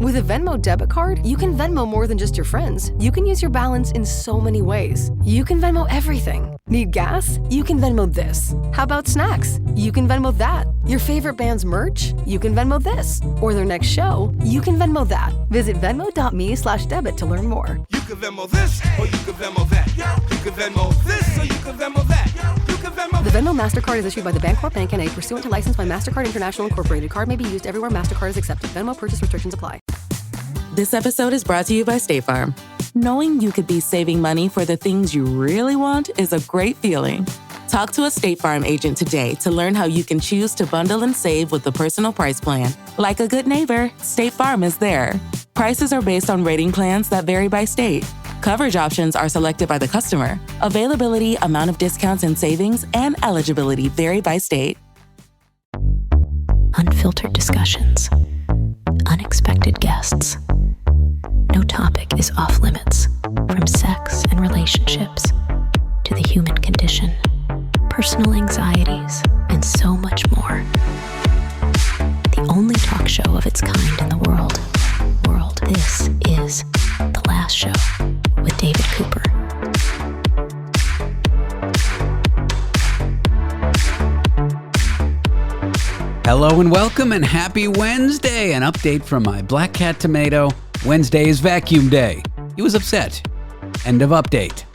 With a Venmo debit card, you can Venmo more than just your friends. You can use your balance in so many ways. You can Venmo everything. Need gas? You can Venmo this. How about snacks? You can Venmo that. Your favorite band's merch? You can Venmo this. Or their next show? You can Venmo that. Visit venmo.me/debit to learn more. You can Venmo this, or you can Venmo that. You can Venmo this, or you can Venmo that. You can Venmo. The Venmo MasterCard is issued by the Bancorp Bank N.A. pursuant to license by MasterCard International Incorporated. Card may be used everywhere MasterCard is accepted. Venmo purchase restrictions apply. This episode is brought to you by State Farm. Knowing you could be saving money for the things you really want is a great feeling. Talk to a State Farm agent today to learn how you can choose to bundle and save with the Personal Price Plan. Like a good neighbor, State Farm is there. Prices are based on rating plans that vary by state. Coverage options are selected by the customer. Availability, amount of discounts and savings, and eligibility vary by state. Unfiltered discussions. Unexpected guests. No topic is off limits, from sex and relationships to the human condition, personal anxieties, and so much more. The only talk show of its kind in the world. This is The Last Show with David Cooper. Hello and welcome and happy Wednesday. An update from my Black Cat Tomato. Wednesday is vacuum day. He was upset. End of update.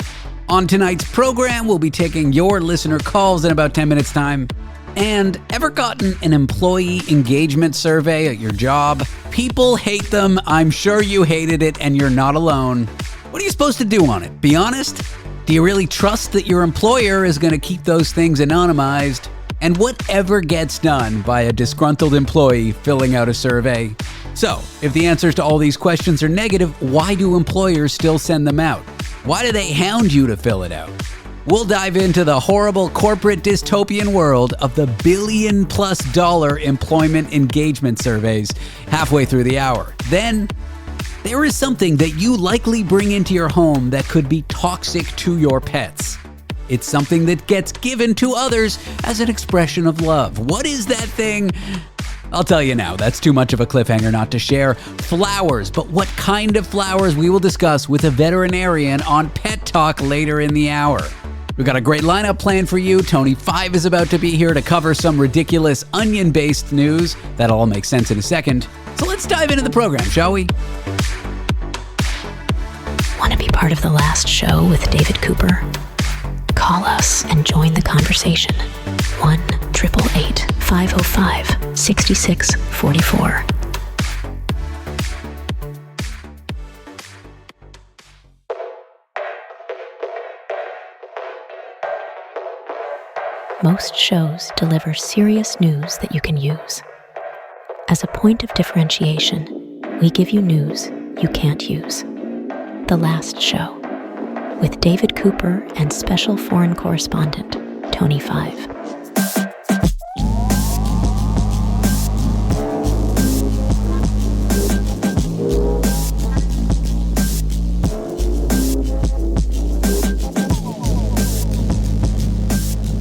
On tonight's program, we'll be taking your listener calls in about 10 minutes time. And ever gotten an employee engagement survey at your job? People hate them. I'm sure you hated it and you're not alone. What are you supposed to do on it? Be honest? Do you really trust that your employer is going to keep those things anonymized? And whatever gets done by a disgruntled employee filling out a survey? So, if the answers to all these questions are negative, why do employers still send them out? Why do they hound you to fill it out? We'll dive into the horrible corporate dystopian world of the $1 billion+ employment engagement surveys halfway through the hour. Then, there is something that you likely bring into your home that could be toxic to your pets. It's something that gets given to others as an expression of love. What is that thing? I'll tell you now. That's too much of a cliffhanger not to share. Flowers, but what kind of flowers we will discuss with a veterinarian on Pet Talk later in the hour. We've got a great lineup planned for you. Tony 5 is about to be here to cover some ridiculous onion-based news. That'll all make sense in a second. So let's dive into the program, shall we? Want to be part of The Last Show with David Cooper? Call us and join the conversation. 1-888-505-6644. Most shows deliver serious news that you can use. As a point of differentiation, we give you news you can't use. The Last Show with David Cooper and special foreign correspondent, Tony 5.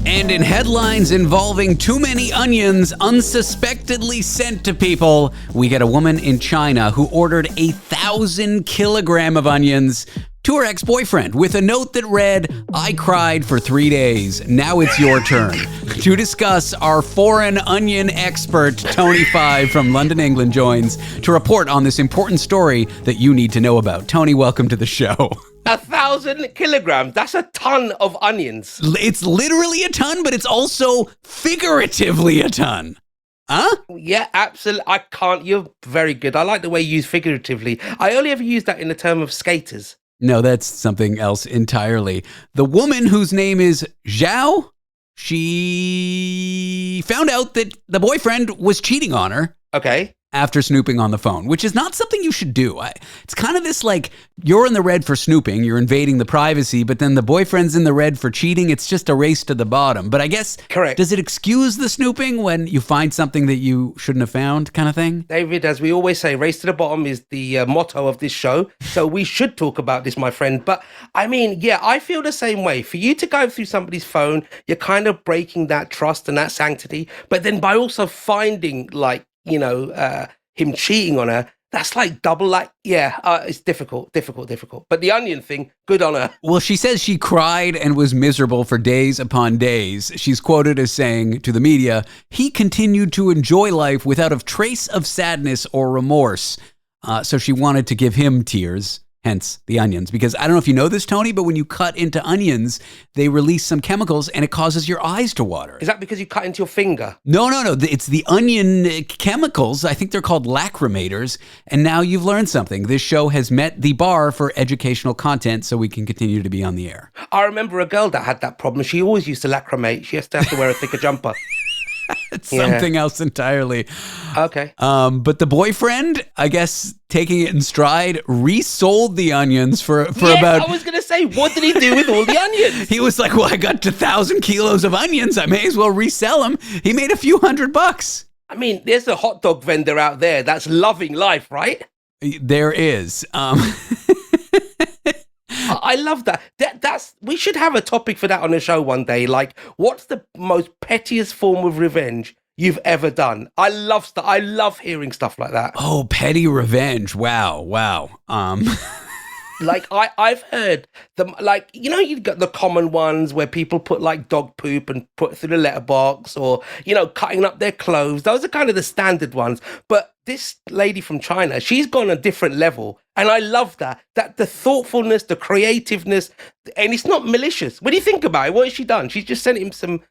And in headlines involving too many onions unsuspectedly sent to people, we get a woman in China who ordered 1,000 kilograms of onions to her ex-boyfriend with a note that read, "I cried for 3 days. Now it's your turn." To discuss, our foreign onion expert, Tony 5 from London, England, joins to report on this important story that you need to know about. Tony, welcome to the show. 1,000 kilograms. That's a ton of onions. It's literally a ton, but it's also figuratively a ton. Huh? Yeah, absolutely. I can't. You're very good. I like the way you use figuratively. I only ever use that in the term of skaters. No, that's something else entirely. The woman whose name is Zhao, she found out that the boyfriend was cheating on her. Okay. After snooping on the phone, which is not something you should do. It's kind of this like, you're in the red for snooping, you're invading the privacy, but then the boyfriend's in the red for cheating. It's just a race to the bottom. But I guess, correct. Does it excuse the snooping when you find something that you shouldn't have found, kind of thing? David, as we always say, race to the bottom is the motto of this show. So we should talk about this, my friend. But I mean, yeah, I feel the same way. For you to go through somebody's phone, you're kind of breaking that trust and that sanctity. But then by also finding him cheating on her, That's like double, like, yeah, it's difficult. But the onion thing, good on her. Well, she says she cried and was miserable for days upon days. She's quoted as saying to the media, he continued to enjoy life without a trace of sadness or remorse. So she wanted to give him tears, hence the onions. Because I don't know if you know this, Tony, but when you cut into onions, they release some chemicals and it causes your eyes to water. Is that because you cut into your finger? No. It's the onion chemicals. I think they're called lacrimators. And now you've learned something. This show has met the bar for educational content so we can continue to be on the air. I remember a girl that had that problem. She always used to lacrimate. She has to wear a thicker jumper. It's something else entirely. Okay. But the boyfriend, I guess, taking it in stride, resold the onions for about... I was going to say, what did he do with all the onions? He was like, well, I got 1,000 kilos of onions. I may as well resell them. He made a few $100. I mean, there's a hot dog vendor out there that's loving life, right? There is. I love that. We should have a topic for that on the show one day. Like, what's the most pettiest form of revenge you've ever done? I love hearing stuff like that. Oh, petty revenge. Wow. Like, I've heard them, like, you know, you've got the common ones where people put like dog poop and put it through the letterbox, or, you know, cutting up their clothes. Those are kind of the standard ones. But this lady from China, she's gone a different level. And I love that the thoughtfulness, the creativeness, and it's not malicious. When you think about it, what has she done? She's just sent him some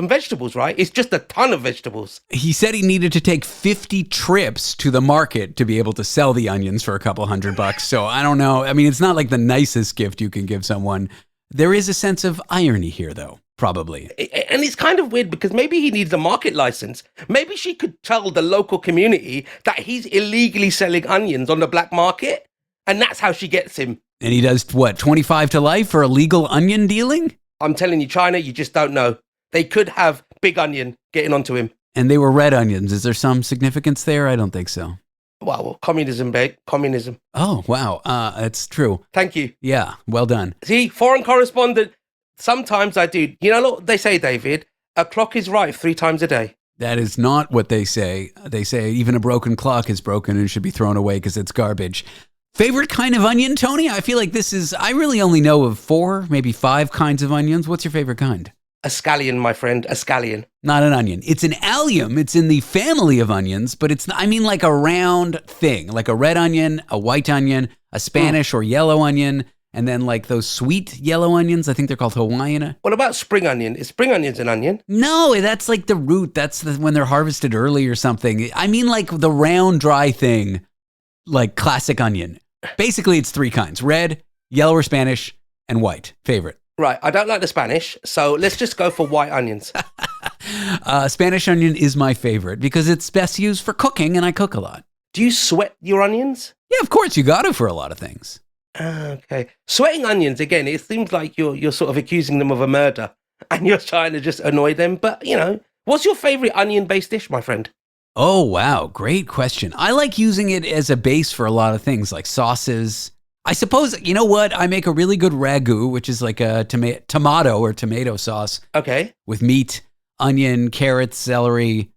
vegetables, right? It's just a ton of vegetables. He said he needed to take 50 trips to the market to be able to sell the onions for a couple $100. So I don't know. I mean, it's not like the nicest gift you can give someone. There is a sense of irony here, though, probably. And it's kind of weird because maybe he needs a market license. Maybe she could tell the local community that he's illegally selling onions on the black market. And that's how she gets him. And he does, what, 25 to life for illegal onion dealing? I'm telling you, China, you just don't know. They could have Big Onion getting onto him. And they were red onions. Is there some significance there? I don't think so. Well, communism, babe. Communism. Oh, wow. That's true. Thank you. Yeah, well done. See, foreign correspondent, sometimes I do. You know what they say, David? A clock is right 3 times a day. That is not what they say. They say even a broken clock is broken and should be thrown away because it's garbage. Favorite kind of onion, Tony? I feel like I really only know of 4, maybe 5 kinds of onions. What's your favorite kind? A scallion, my friend, a scallion. Not an onion. It's an allium. It's in the family of onions, but I mean like a round thing, like a red onion, a white onion, a Spanish or yellow onion, and then like those sweet yellow onions. I think they're called Hawaiian. What about spring onion? Is spring onions an onion? No, that's like the root. That's when they're harvested early or something. I mean like the round, dry thing, like classic onion. Basically, it's 3 kinds: red, yellow or Spanish, and white. Favorite. Right, I don't like the Spanish, so let's just go for white onions. Spanish onion is my favorite because it's best used for cooking, and I cook a lot. Do you sweat your onions? Yeah, of course, you got to for a lot of things. Okay. Sweating onions, again, it seems like you're sort of accusing them of a murder, and you're trying to just annoy them. But, you know, what's your favorite onion-based dish, my friend? Oh, wow, great question. I like using it as a base for a lot of things, like sauces. I suppose, you know what? I make a really good ragu, which is like a tomato or tomato sauce. Okay. With meat, onion, carrots, celery.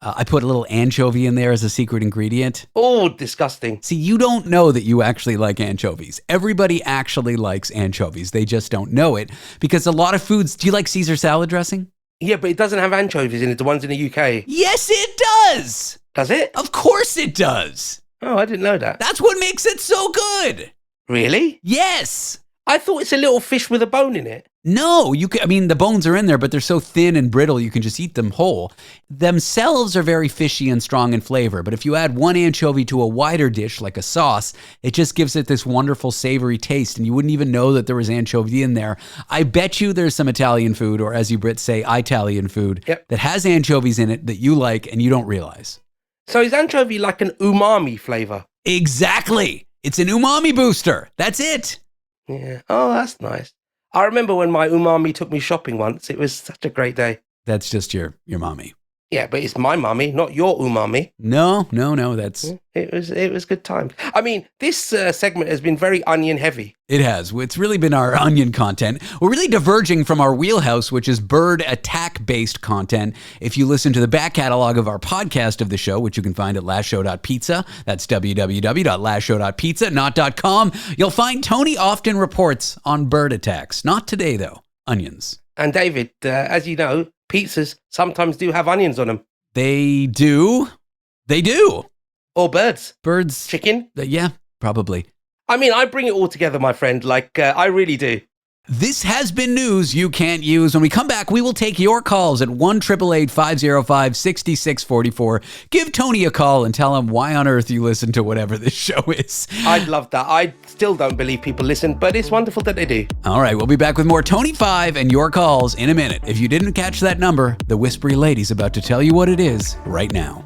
I put a little anchovy in there as a secret ingredient. Oh, disgusting. See, you don't know that you actually like anchovies. Everybody actually likes anchovies. They just don't know it because a lot of foods... Do you like Caesar salad dressing? Yeah, but it doesn't have anchovies in it, the ones in the UK. Yes, it does! Does it? Of course it does! Oh, I didn't know that. That's what makes it so good! Really? Yes. I thought it's a little fish with a bone in it. No, the bones are in there, but they're so thin and brittle you can just eat them whole. Themselves are very fishy and strong in flavor, but if you add 1 anchovy to a wider dish like a sauce, it just gives it this wonderful savory taste, and you wouldn't even know that there was anchovy in there. I bet you there's some Italian food, or as you Brits say, Italian food, that has anchovies in it that you like and you don't realize. So is anchovy like an umami flavor? Exactly. It's an umami booster. That's it. Yeah. Oh, that's nice. I remember when my umami took me shopping once. It was such a great day. That's just your mommy. Yeah, but it's my mummy, not your umami. No, that's... It was good times. I mean, this segment has been very onion heavy. It has. It's really been our onion content. We're really diverging from our wheelhouse, which is bird attack-based content. If you listen to the back catalog of our podcast of the show, which you can find at lastshow.pizza, that's www.lastshow.pizza, not .com, you'll find Tony often reports on bird attacks. Not today, though. Onions. And David, as you know, pizzas sometimes do have onions on them. They do. They do. Or birds. Birds. Chicken. Yeah, probably. I mean, I bring it all together, my friend. I really do. This has been news you can't use. When we come back, we will take your calls at 1-888-505-6644. Give Tony a call and tell him why on earth you listen to whatever this show is. I'd love that. I still don't believe people listen, but it's wonderful that they do. All right, we'll be back with more Tony 5 and your calls in a minute. If you didn't catch that number, the whispery lady's about to tell you what it is right now.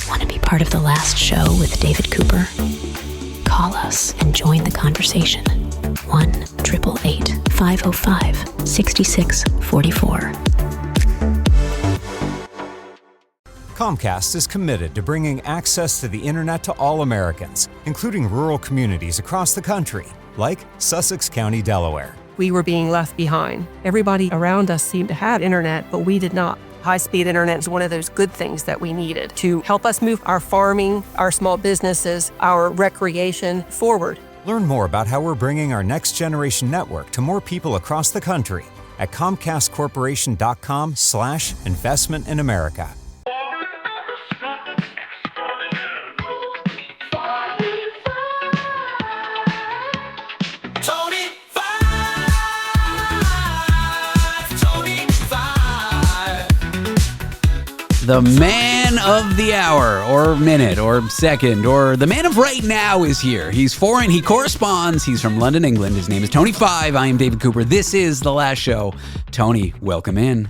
Want to be part of the last show with David Cooper? Call us and join the conversation. 1-888-505-6644. Comcast is committed to bringing access to the internet to all Americans, including rural communities across the country, like Sussex County, Delaware. We were being left behind. Everybody around us seemed to have internet, but we did not. High-speed internet is one of those good things that we needed to help us move our farming, our small businesses, our recreation forward. Learn more about how we're bringing our next generation network to more people across the country at ComcastCorporation.com/investment in America. The man of the hour, or minute, or second, or the man of right now is here. He's foreign, he corresponds, he's from London, England. His name is Tony 5. I am David Cooper. This is The Last Show. Tony, welcome in.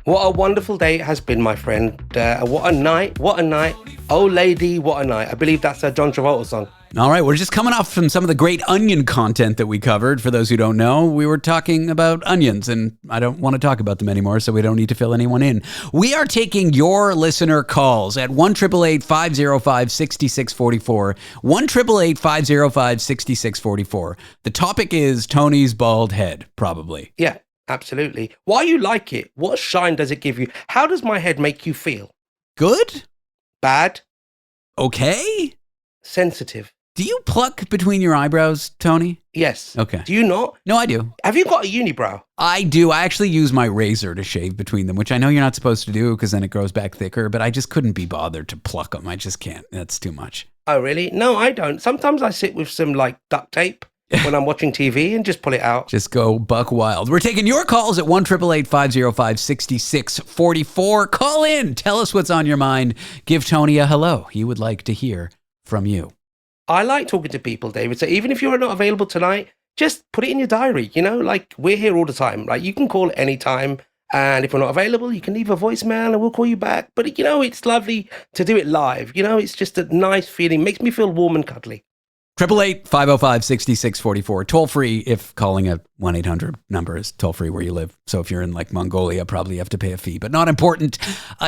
What a wonderful day it has been, my friend. What a night, what a night. Oh, lady, what a night. I believe that's a John Travolta song. All right, we're just coming off from some of the great onion content that we covered. For those who don't know, we were talking about onions, and I don't want to talk about them anymore, so we don't need to fill anyone in. We are taking your listener calls at 1-888-505-6644, 1-888-505-6644. The topic is Tony's bald head, probably. Yeah, absolutely. Why you like it? What shine does it give you? How does my head make you feel? Good? Bad? Okay? Sensitive? Do you pluck between your eyebrows, Tony? Yes. Okay. Do you not? No, I do. Have you got a unibrow? I do. I actually use my razor to shave between them, which I know you're not supposed to do because then it grows back thicker, but I just couldn't be bothered to pluck them. I just can't. That's too much. Oh, really? No, I don't. Sometimes I sit with some duct tape when I'm watching TV and just pull it out. Just go buck wild. We're taking your calls at 1-888-505-6644. Call in. Tell us what's on your mind. Give Tony a hello. He would like to hear from you. I like talking to people, David. So even if you're not available tonight, just put it in your diary. We're here all the time. You can call anytime. And if we're not available, you can leave a voicemail and we'll call you back. But, it's lovely to do it live. It's just a nice feeling. Makes me feel warm and cuddly. 888-505-6644. Toll free if calling a 1-800 number is toll free where you live. So if you're in Mongolia, probably you have to pay a fee, but not important.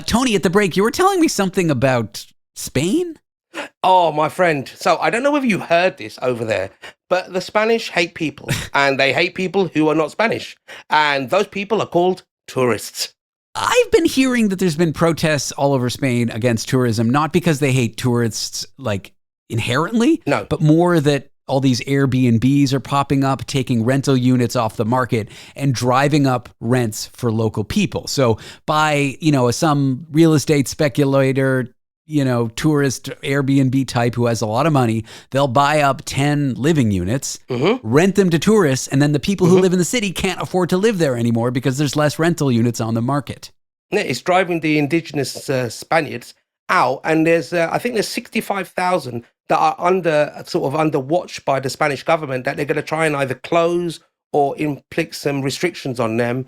Tony, at the break, you were telling me something about Spain? Oh, my friend. So I don't know whether you heard this over there, but the Spanish hate people and they hate people who are not Spanish. And those people are called tourists. I've been hearing that there's been protests all over Spain against tourism, not because they hate tourists inherently, no, but more that all these Airbnbs are popping up, taking rental units off the market and driving up rents for local people. So by, some real estate speculator, tourist Airbnb type who has a lot of money, they'll buy up 10 living units, rent them to tourists, and then the people who live in the city can't afford to live there anymore because there's less rental units on the market. It's driving the indigenous Spaniards out, and there's 65,000 that are under watch by the Spanish government that they're going to try and either close or inflict some restrictions on them,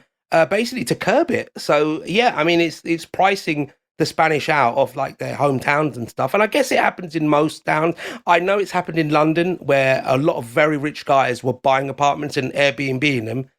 basically to curb it. So yeah, it's pricing the Spanish out of their hometowns and stuff. And I guess it happens in most towns. I know it's happened in London where a lot of very rich guys were buying apartments and Airbnb in them.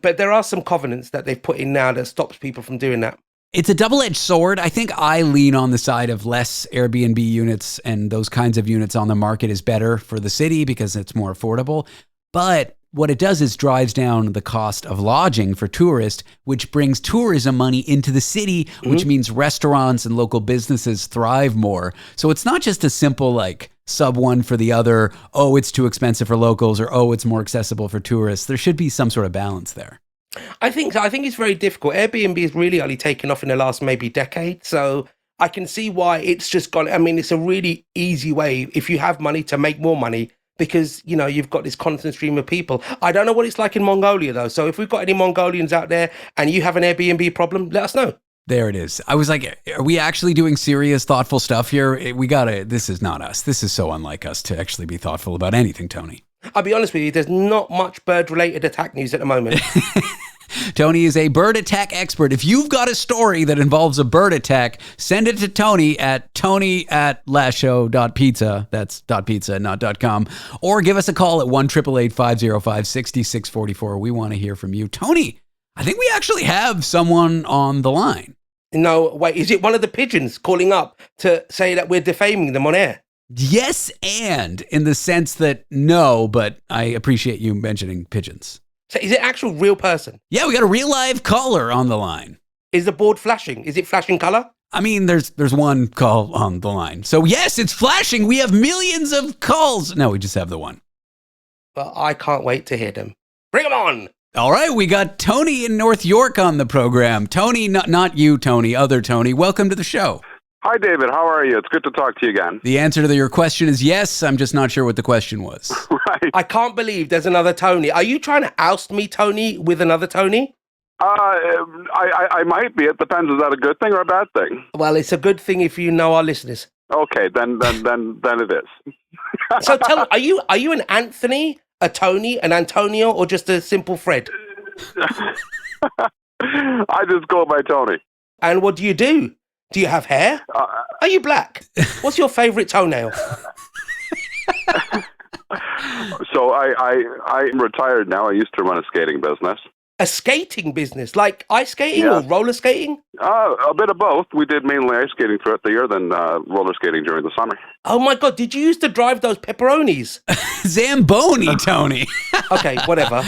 But there are some covenants that they've put in now that stops people from doing that. It's a double-edged sword. I think I lean on the side of less Airbnb units, and those kinds of units on the market is better for the city because it's more affordable. But what it does is drives down the cost of lodging for tourists, which brings tourism money into the city, which means restaurants and local businesses thrive more. So it's not just a simple like sub one for the other, oh, it's too expensive for locals, or oh, it's more accessible for tourists. There should be some sort of balance there. I think it's very difficult. Airbnb has really only taken off in the last maybe decade. So I can see why it's just gone. I mean, it's a really easy way if you have money to make more money because, you know, you've got this constant stream of people. I don't know what it's like in Mongolia, though. So if we've got any Mongolians out there and you have an Airbnb problem, let us know. There it is. I was like, are we actually doing serious, thoughtful stuff here? This is not us. This is so unlike us to actually be thoughtful about anything, Tony. I'll be honest with you, there's not much bird-related attack news at the moment. Tony is a bird attack expert. If you've got a story that involves a bird attack, send it to Tony at tony@lashow.pizza. That's .pizza, not .com. Or give us a call at 1-888-505-6644. We want to hear from you. Tony, I think we actually have someone on the line. No, wait, is it one of the pigeons calling up to say that we're defaming them on air? Yes, and in the sense that no, but I appreciate you mentioning pigeons. So is it actual real person? Yeah, we got a real live caller on the line. Is the board flashing? Is it flashing color? I mean, there's one call on the line. So yes, it's flashing. We have millions of calls. No, we just have the one. Well, I can't wait to hear them. Bring them on. All right, we got Tony in North York on the program. Tony, not you, Tony, other Tony. Welcome to the show. Hi, David. How are you? It's good to talk to you again. The answer to your question is yes. I'm just not sure what the question was. Right. I can't believe there's another Tony. Are you trying to oust me, Tony, with another Tony? I might be. It depends. Is that a good thing or a bad thing? Well, it's a good thing if you know our listeners. Okay, then it is. So tell me, are you an Anthony, a Tony, an Antonio, or just a simple Fred? I just go by Tony. And what do you do? Do you have hair? Are you black? What's your favorite toenail? So I'm retired now. I used to run a skating business. A skating business? Like ice skating or roller skating? A bit of both. We did mainly ice skating throughout the year, then roller skating during the summer. Oh my God, did you used to drive those pepperonis? Zamboni, Tony. Okay, whatever.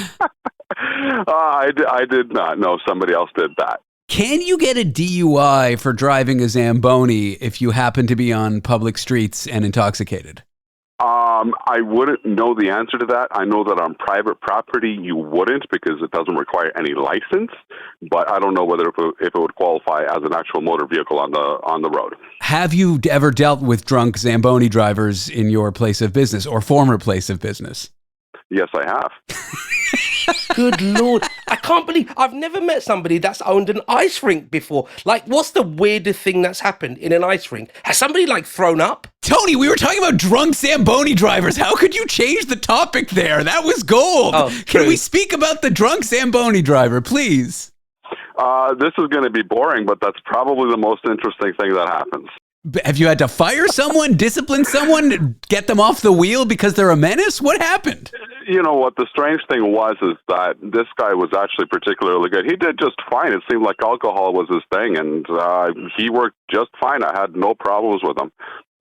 I did not. No, somebody else did that. Can you get a DUI for driving a Zamboni if you happen to be on public streets and intoxicated? I wouldn't know the answer to that. I know that on private property you wouldn't because it doesn't require any license, but I don't know whether if it would qualify as an actual motor vehicle on the road. Have you ever dealt with drunk Zamboni drivers in your place of business or former place of business? Yes, I have. Good Lord. I can't believe I've never met somebody that's owned an ice rink before. Like, what's the weirdest thing that's happened in an ice rink? Has somebody, like, thrown up? Tony, we were talking about drunk Zamboni drivers. How could you change the topic there? That was gold. Oh, Can we speak about the drunk Zamboni driver, please? This is going to be boring, but that's probably the most interesting thing that happens. Have you had to fire someone, discipline someone, get them off the wheel because they're a menace? What happened? You know what the strange thing is that this guy was actually particularly good. He did just fine. It seemed like alcohol was his thing, and he worked just fine. I had no problems with him.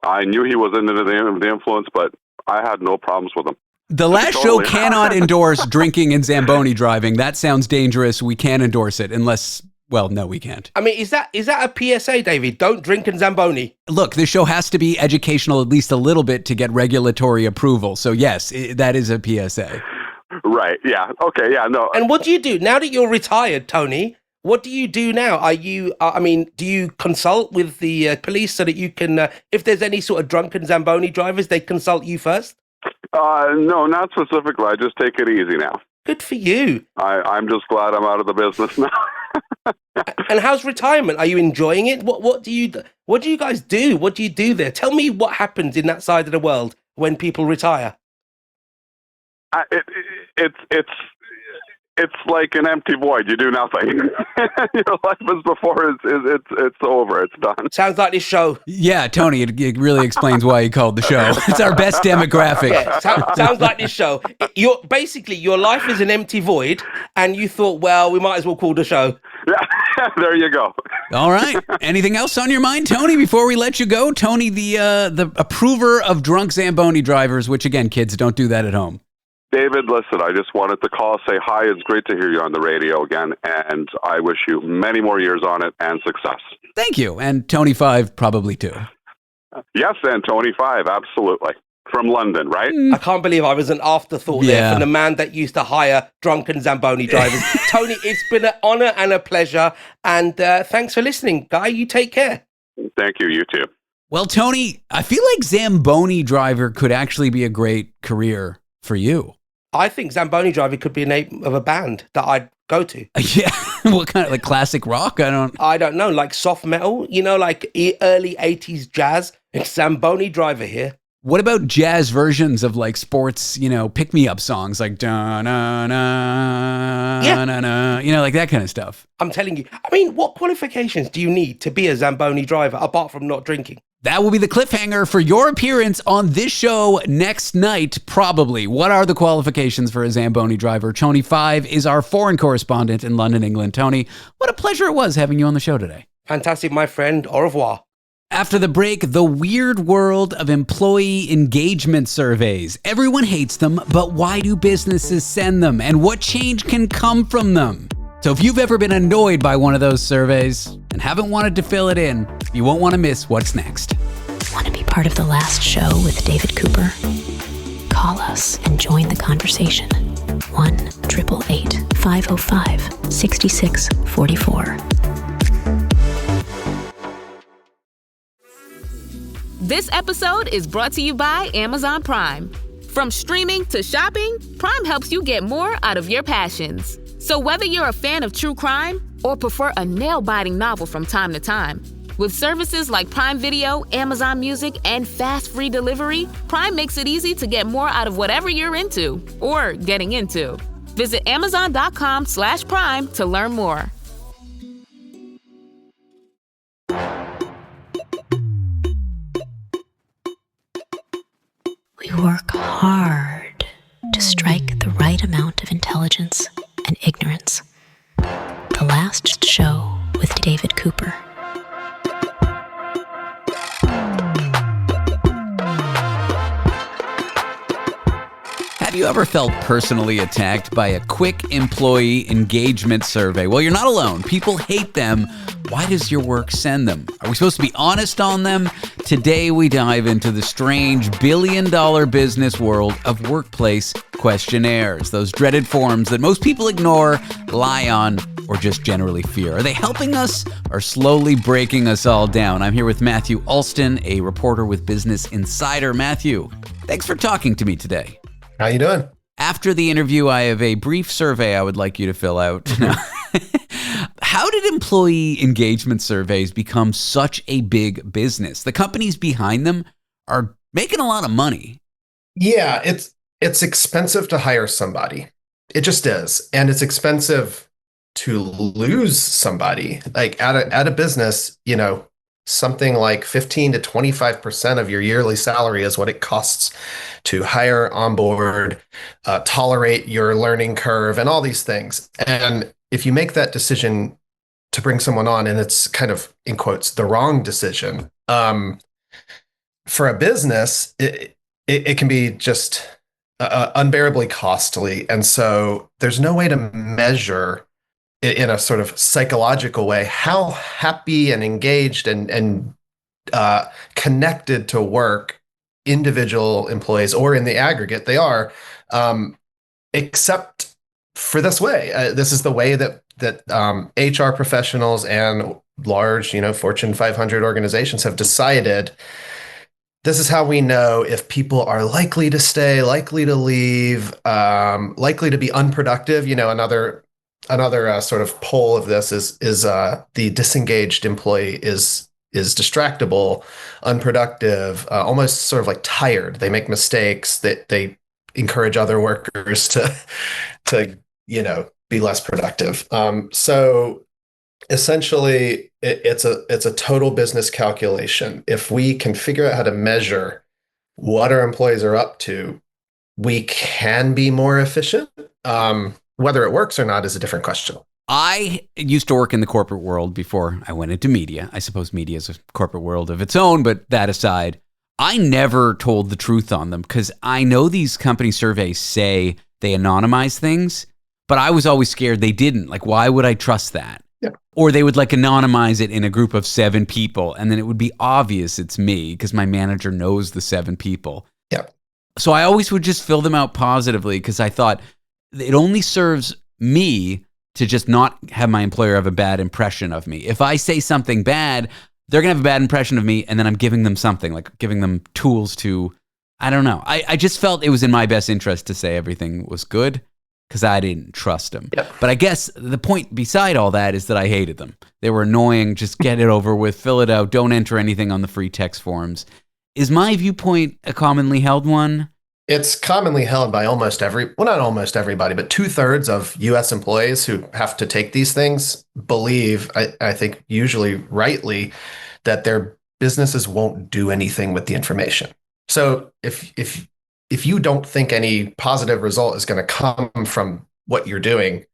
I knew he was under the influence, but I had no problems with him. The last show cannot endorse drinking and Zamboni driving. That sounds dangerous. We can't endorse it unless... Well, no, we can't. I mean, is that a PSA, David? Don't drink and Zamboni. Look, this show has to be educational at least a little bit to get regulatory approval. So yes, that is a PSA. Right. Yeah. Okay. Yeah. No. And what do you do now that you're retired, Tony? What do you do now? Are you? Do you consult with the police so that you can, if there's any sort of drunken Zamboni drivers, they consult you first? No, not specifically. I just take it easy now. Good for you. I'm just glad I'm out of the business now. And how's retirement? Are you enjoying it? What do you guys do? What do you do there? Tell me what happens in that side of the world when people retire. It's like an empty void. You do nothing. Your life is before it's over. It's done. Sounds like this show. Yeah, Tony, it really explains why you called the show. It's our best demographic. Yeah, sounds like this show. Your life is an empty void, and you thought, well, we might as well call the show. Yeah. There you go. All right. Anything else on your mind, Tony, before we let you go? Tony, the approver of drunk Zamboni drivers, which, again, kids, don't do that at home. David, listen, I just wanted to call, say hi. It's great to hear you on the radio again, and I wish you many more years on it and success. Thank you. And Tony 5 probably too. Yes, and Tony 5, absolutely. From London, right? I can't believe I was an afterthought there from the man that used to hire drunken Zamboni drivers. Tony, it's been an honor and a pleasure. And thanks for listening, Guy. You take care. Thank you. You too. Well, Tony, I feel like Zamboni driver could actually be a great career for you. I think Zamboni driver could be a name of a band that I'd go to. Yeah. What kind of, like, classic rock? I don't know, like soft metal, like early 80s jazz. It's Zamboni driver here. What about jazz versions of, like, sports, pick-me-up songs, like da-na-na, like that kind of stuff? I'm telling you. I mean, what qualifications do you need to be a Zamboni driver apart from not drinking? That will be the cliffhanger for your appearance on this show next night, probably. What are the qualifications for a Zamboni driver? Tony 5 is our foreign correspondent in London, England. Tony, what a pleasure it was having you on the show today. Fantastic, my friend. Au revoir. After the break, the weird world of employee engagement surveys. Everyone hates them, but why do businesses send them? And what change can come from them? So if you've ever been annoyed by one of those surveys and haven't wanted to fill it in, you won't want to miss what's next. Want to be part of the last show with David Cooper? Call us and join the conversation. 1-888-505-6644. This episode is brought to you by Amazon Prime. From streaming to shopping, Prime helps you get more out of your passions. So whether you're a fan of true crime or prefer a nail-biting novel from time to time, with services like Prime Video, Amazon Music, and fast free delivery, Prime makes it easy to get more out of whatever you're into or getting into. Visit Amazon.com/Prime to learn more. We work hard to strike the right amount of intelligence and ignorance. The last show with David Cooper. Have you ever felt personally attacked by a quick employee engagement survey? Well, you're not alone. People hate them. Why does your work send them? Are we supposed to be honest on them? Today, we dive into the strange billion-dollar business world of workplace questionnaires, those dreaded forms that most people ignore, lie on, or just generally fear. Are they helping us or slowly breaking us all down? I'm here with Matthew Alston, a reporter with Business Insider. Matthew, thanks for talking to me today. How you doing? After the interview, I have a brief survey I would like you to fill out. How did employee engagement surveys become such a big business? The companies behind them are making a lot of money. Yeah, it's expensive to hire somebody. It just is. And it's expensive to lose somebody. Like at a business, something like 15 to 25% of your yearly salary is what it costs to hire, onboard, tolerate your learning curve, and all these things. And if you make that decision to bring someone on, and it's kind of, in quotes, the wrong decision, for a business, it can be just unbearably costly. And so there's no way to measure in a sort of psychological way how happy and engaged and connected to work individual employees, or in the aggregate they are, except for this way. This is the way that HR professionals and large, Fortune 500 organizations have decided. This is how we know if people are likely to stay, likely to leave, likely to be unproductive. Another sort of pole of this is the disengaged employee is distractible, unproductive, almost sort of like tired. They make mistakes. That they encourage other workers to be less productive. So essentially, it's a total business calculation. If we can figure out how to measure what our employees are up to, we can be more efficient. Whether it works or not is a different question. I used to work in the corporate world before I went into media. I suppose media is a corporate world of its own, but that aside, I never told the truth on them because I know these company surveys say they anonymize things, but I was always scared they didn't. Like, why would I trust that? Yeah. Or they would like anonymize it in a group of 7 people, and then it would be obvious it's me because my manager knows the 7 people. Yeah. So I always would just fill them out positively because I thought it only serves me to just not have my employer have a bad impression of me. If I say something bad, they're going to have a bad impression of me, and then I'm giving them something, like giving them tools to, I don't know. I just felt it was in my best interest to say everything was good because I didn't trust them. Yep. But I guess the point beside all that is that I hated them. They were annoying. Just get it over with, fill it out, don't enter anything on the free text forms. Is my viewpoint a commonly held one? It's commonly held by almost not almost everybody, but 2/3 of U.S. employees who have to take these things believe, I think usually rightly, that their businesses won't do anything with the information. So if you don't think any positive result is going to come from what you're doing,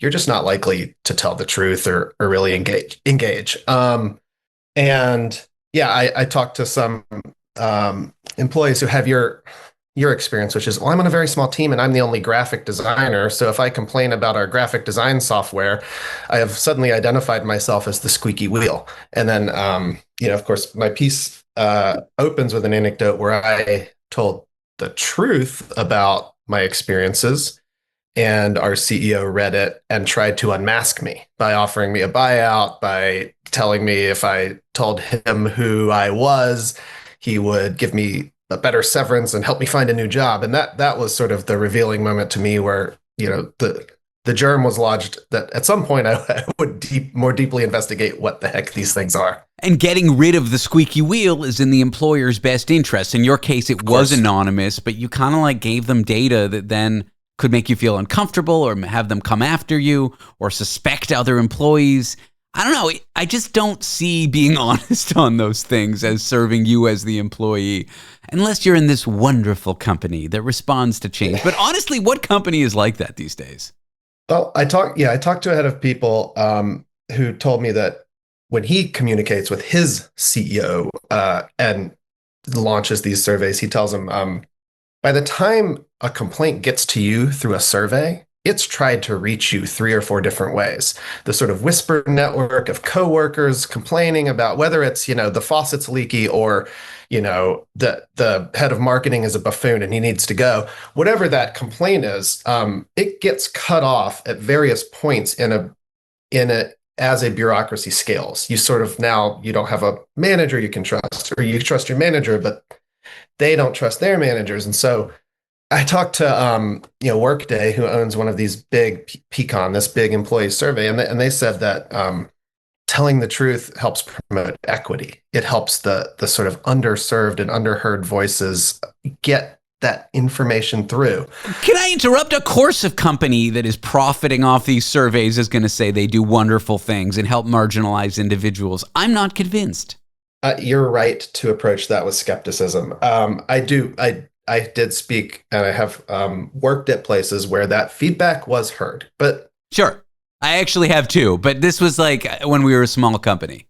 you're just not likely to tell the truth or really engage. And yeah, I talked to some employees who have your experience, which is, well, I'm on a very small team and I'm the only graphic designer. So if I complain about our graphic design software, I have suddenly identified myself as the squeaky wheel. And then, of course, my piece opens with an anecdote where I told the truth about my experiences, and our CEO read it and tried to unmask me by offering me a buyout, by telling me if I told him who I was, he would give me a better severance and help me find a new job. And that was sort of the revealing moment to me where, the germ was lodged that at some point I would more deeply investigate what the heck these things are. And getting rid of the squeaky wheel is in the employer's best interest. In your case, it was anonymous, but you kind of like gave them data that then could make you feel uncomfortable or have them come after you or suspect other employees. I don't know. I just don't see being honest on those things as serving you as the employee, unless you're in this wonderful company that responds to change. But honestly, what company is like that these days? Well, I talked to a head of people who told me that when he communicates with his CEO and launches these surveys, he tells them by the time a complaint gets to you through a survey, it's tried to reach you 3 or 4 different ways. The sort of whisper network of coworkers complaining about whether it's, the faucet's leaky or, the head of marketing is a buffoon and he needs to go. Whatever that complaint is, it gets cut off at various points as a bureaucracy scales. You sort of now, you don't have a manager you can trust, or you trust your manager, but they don't trust their managers. And so I talked to, Workday, who owns one of these big Pecan, this big employee survey, and they said that telling the truth helps promote equity. It helps the sort of underserved and underheard voices get that information through. Can I interrupt? Of course, a company that is profiting off these surveys is going to say they do wonderful things and help marginalized individuals. I'm not convinced. You're right to approach that with skepticism. I did speak, and I have worked at places where that feedback was heard. But sure, I actually have too. But this was like when we were a small company.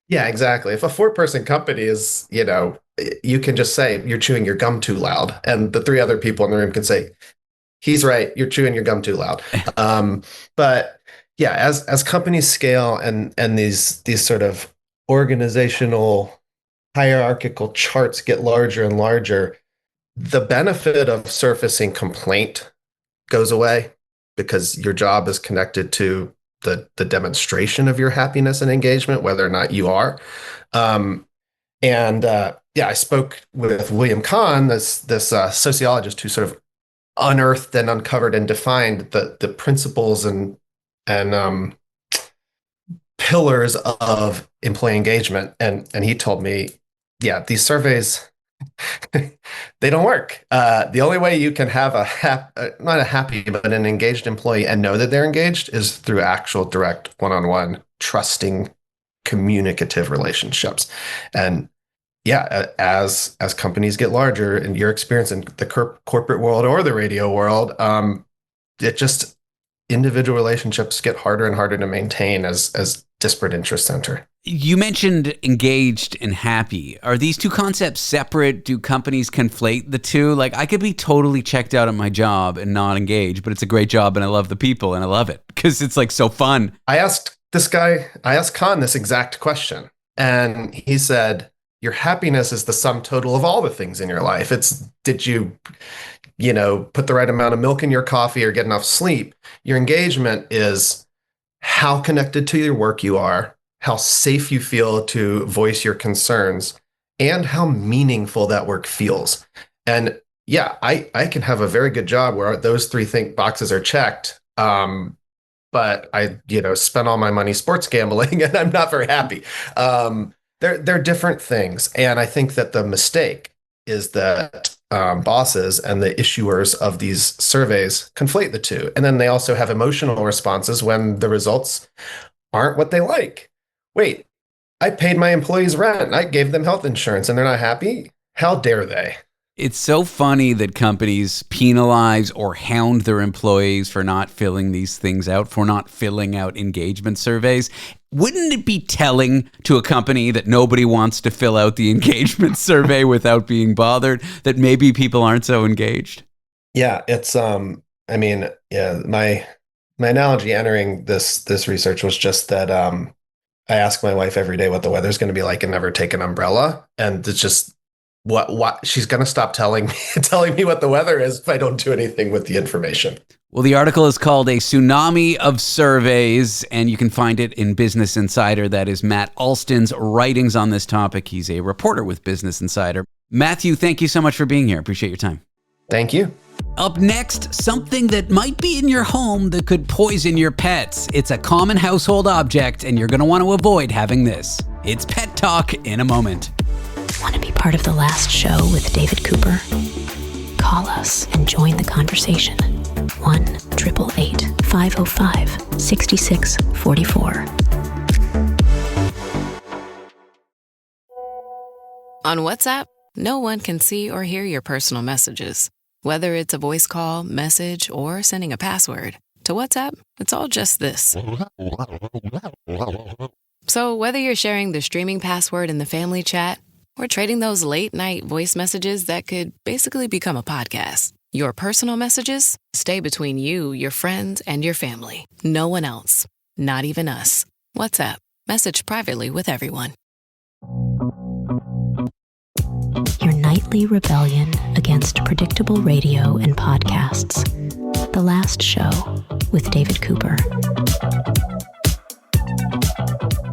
Yeah, exactly. If a 4-person company is, you can just say you're chewing your gum too loud, and the 3 other people in the room can say, "He's right, you're chewing your gum too loud." But yeah, as companies scale and these sort of organizational hierarchical charts get larger and larger, the benefit of surfacing complaint goes away because your job is connected to the demonstration of your happiness and engagement, whether or not you are. I spoke with William Kahn, this sociologist who sort of unearthed and uncovered and defined the principles and pillars of employee engagement. And he told me, yeah, these surveys, they don't work. The only way you can have not a happy, but an engaged employee and know that they're engaged is through actual direct one-on-one trusting communicative relationships. And yeah, as companies get larger, in your experience in the corporate world or the radio world, individual relationships get harder and harder to maintain as disparate interests enter. You mentioned engaged and happy. Are these two concepts separate? Do companies conflate the two? Like, I could be totally checked out at my job and not engaged, but it's a great job and I love the people and I love it because it's like so fun. I asked Khan this exact question, and he said, your happiness is the sum total of all the things in your life. It's, did you put the right amount of milk in your coffee or get enough sleep? Your engagement is how connected to your work you are, how safe you feel to voice your concerns, and how meaningful that work feels. And yeah, I can have a very good job where those three boxes are checked. But I, spent all my money sports gambling and I'm not very happy. They're different things. And I think that the mistake is that bosses and the issuers of these surveys conflate the two. And then they also have emotional responses when the results aren't what they like. Wait, I paid my employees rent. I gave them health insurance and they're not happy. How dare they? It's so funny that companies penalize or hound their employees for not filling these things out, for not filling out engagement surveys. Wouldn't it be telling to a company that nobody wants to fill out the engagement survey without being bothered, that maybe people aren't so engaged? Yeah, it's my analogy entering this research was just that I ask my wife every day what the weather's going to be like and never take an umbrella, and it's just what she's going to stop telling me what the weather is if I don't do anything with the information. Well, the article is called A Tsunami of Surveys, and you can find it in Business Insider. That is Matt Alston's writings on this topic. He's a reporter with Business Insider. Matthew, thank you so much for being here. Appreciate your time. Thank you. Up next, something that might be in your home that could poison your pets. It's a common household object, and you're going to want to avoid having this. It's Pet Talk in a moment. Want to be part of the last show with David Cooper? Call us and join the conversation. 1-888-505-6644. On WhatsApp, no one can see or hear your personal messages. Whether it's a voice call, message, or sending a password. To WhatsApp, it's all just this. So whether you're sharing the streaming password in the family chat or trading those late-night voice messages that could basically become a podcast, your personal messages stay between you, your friends, and your family. No one else. Not even us. WhatsApp. Message privately with everyone. Your nightly rebellion against predictable radio and podcasts. The Last Show with David Cooper.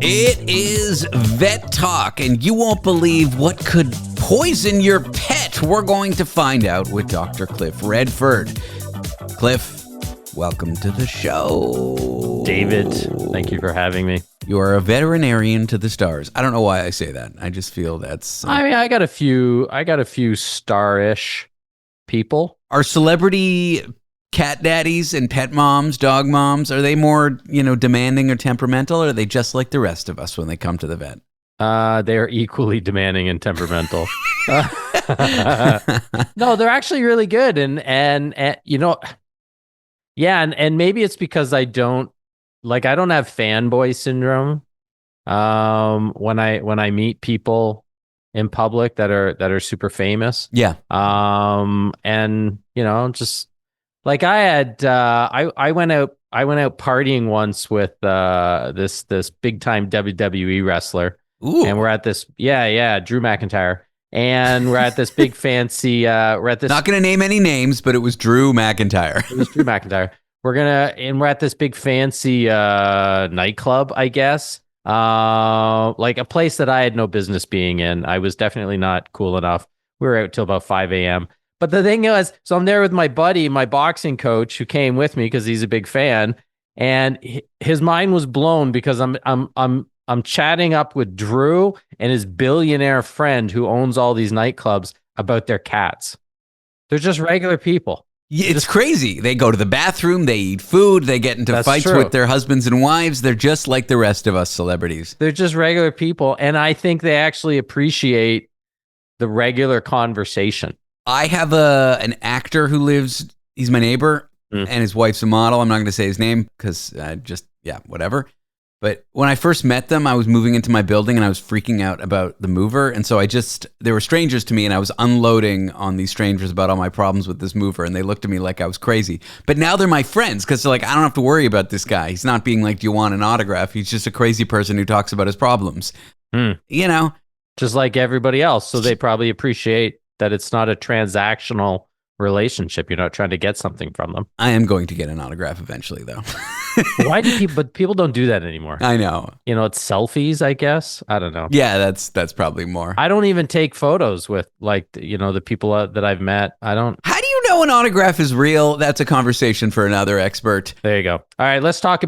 It is Vet Talk, and you won't believe what could poison your pet. We're going to find out with Dr. Cliff Redford. Cliff, welcome to the show. David, thank you for having me. You are a veterinarian to the stars. I don't know why I say that. I just feel that's... I got a few star-ish people. Are celebrity cat daddies and pet moms, dog moms, are they more, demanding or temperamental, or are they just like the rest of us when they come to the vet? They're equally demanding and temperamental. No, they're actually really good. And maybe it's because I don't have fanboy syndrome. When I meet people in public that are super famous. Yeah. Just like I had, I went out partying once with this big time WWE wrestler. Ooh. And we're at this, Drew McIntyre. And we're at this big fancy, not going to name any names, but it was Drew McIntyre. It was Drew McIntyre. We're at this big fancy nightclub, I guess. Like a place that I had no business being in. I was definitely not cool enough. We were out till about 5 a.m. But the thing is, so I'm there with my buddy, my boxing coach, who came with me because he's a big fan, and his mind was blown because I'm chatting up with Drew and his billionaire friend who owns all these nightclubs about their cats. They're just regular people. It's crazy. They go to the bathroom, they eat food, they get into fights with their husbands and wives. They're just like the rest of us celebrities. They're just regular people, and I think they actually appreciate the regular conversation. I have an actor who lives, he's my neighbor, and his wife's a model. I'm not going to say his name because whatever. But when I first met them, I was moving into my building and I was freaking out about the mover. And so they were strangers to me, and I was unloading on these strangers about all my problems with this mover. And they looked at me like I was crazy. But now they're my friends because they're like, I don't have to worry about this guy. He's not being like, do you want an autograph? He's just a crazy person who talks about his problems. You know? Just like everybody else. So they probably appreciate that it's not a transactional relationship. You're not trying to get something from them. I am going to get an autograph eventually, though. Why do people? But people don't do that anymore. I know. You know, it's selfies, I guess. I don't know. Yeah, that's probably more. I don't even take photos with the people that I've met. I don't. How do you know an autograph is real? That's a conversation for another expert. There you go. All right, let's talk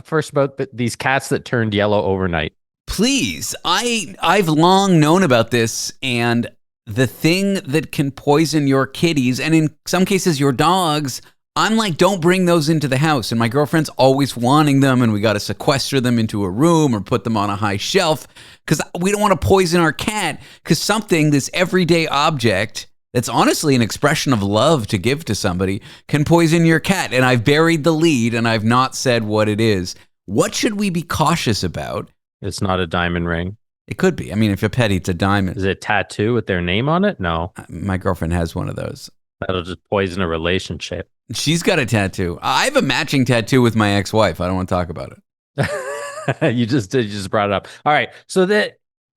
first about these cats that turned yellow overnight. Please, I've long known about this, and the thing that can poison your kitties, and in some cases your dogs, I'm like, don't bring those into the house. And my girlfriend's always wanting them, and we got to sequester them into a room or put them on a high shelf because we don't want to poison our cat, because this everyday object that's honestly an expression of love to give to somebody can poison your cat. And I've buried the lead, and I've not said what it is. What should we be cautious about? It's not a diamond ring. It could be. I mean, if a pet eats a diamond. Is it a tattoo with their name on it? No. My girlfriend has one of those. That'll just poison a relationship. She's got a tattoo. I have a matching tattoo with my ex-wife. I don't want to talk about it. You just brought it up. All right. So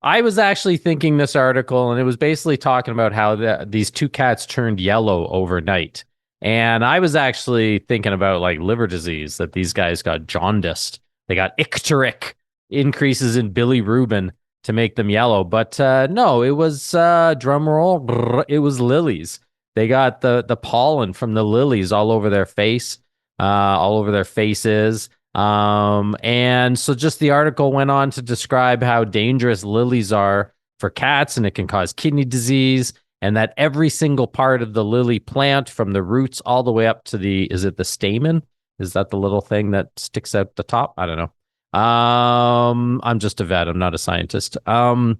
I was actually thinking this article, and it was basically talking about how these two cats turned yellow overnight. And I was actually thinking about like liver disease, that these guys got jaundiced. They got icteric increases in bilirubin to make them yellow. But no, it was, drum roll, it was lilies. They got the pollen from the lilies all over their face, all over their faces. And so just the article went on to describe how dangerous lilies are for cats, and it can cause kidney disease, and that every single part of the lily plant, from the roots all the way up to is it the stamen? Is that the little thing that sticks out the top? I don't know. I'm just a vet. I'm not a scientist. And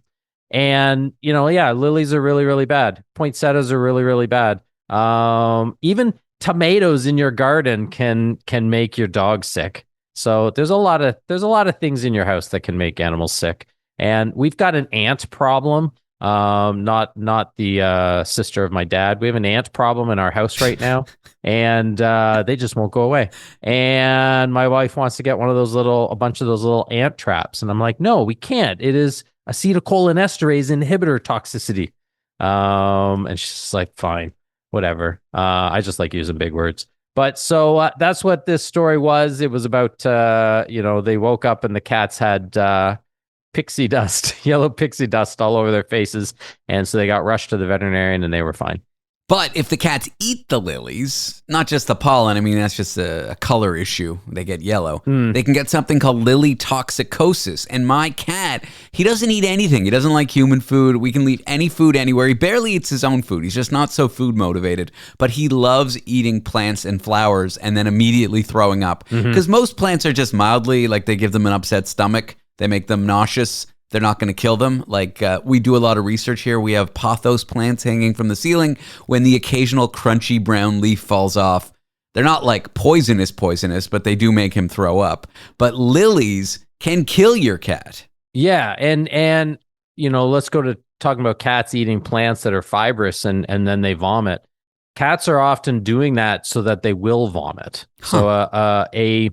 lilies are really, really bad. Poinsettias are really, really bad. Even tomatoes in your garden can make your dog sick. So there's a lot of things in your house that can make animals sick. And we've got an ant problem. Not the sister of my dad. We have an ant problem in our house right now, and they just won't go away. And my wife wants to get a bunch of those little ant traps, and I'm like, no, we can't. It is acetylcholinesterase inhibitor toxicity. And she's just like, fine, whatever. I just like using big words. But so that's what this story was. It was about they woke up and the cats had pixie dust, yellow pixie dust all over their faces. And so they got rushed to the veterinarian and they were fine. But if the cats eat the lilies, not just the pollen, I mean, that's just a color issue. They get yellow. They can get something called lily toxicosis. And my cat, he doesn't eat anything. He doesn't like human food. We can leave any food anywhere. He barely eats his own food. He's just not so food motivated. But he loves eating plants and flowers and then immediately throwing up. Because most plants are just mildly, like they give them an upset stomach. They make them nauseous. They're not going to kill them. Like we do a lot of research here. We have pothos plants hanging from the ceiling. When the occasional crunchy brown leaf falls off, they're not like poisonous, but they do make him throw up. But lilies can kill your cat. Yeah, and let's go to talking about cats eating plants that are fibrous and then they vomit. Cats are often doing that so that they will vomit. So a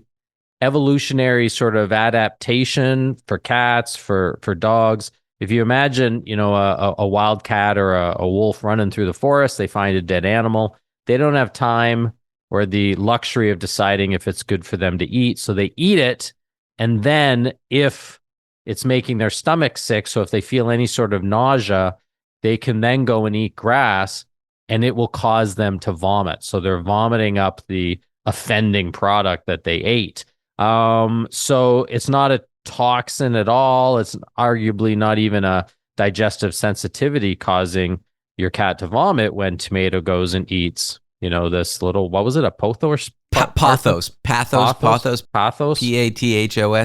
evolutionary sort of adaptation for cats, for dogs. If you imagine, a wild cat or a wolf running through the forest, they find a dead animal. They don't have time or the luxury of deciding if it's good for them to eat. So they eat it. And then if it's making their stomach sick, so if they feel any sort of nausea, they can then go and eat grass and it will cause them to vomit. So they're vomiting up the offending product that they ate. So it's not a toxin at all. It's arguably not even a digestive sensitivity causing your cat to vomit when Tomato goes and eats, this little, what was it? A pothos? Pothos. Pothos. Pathos.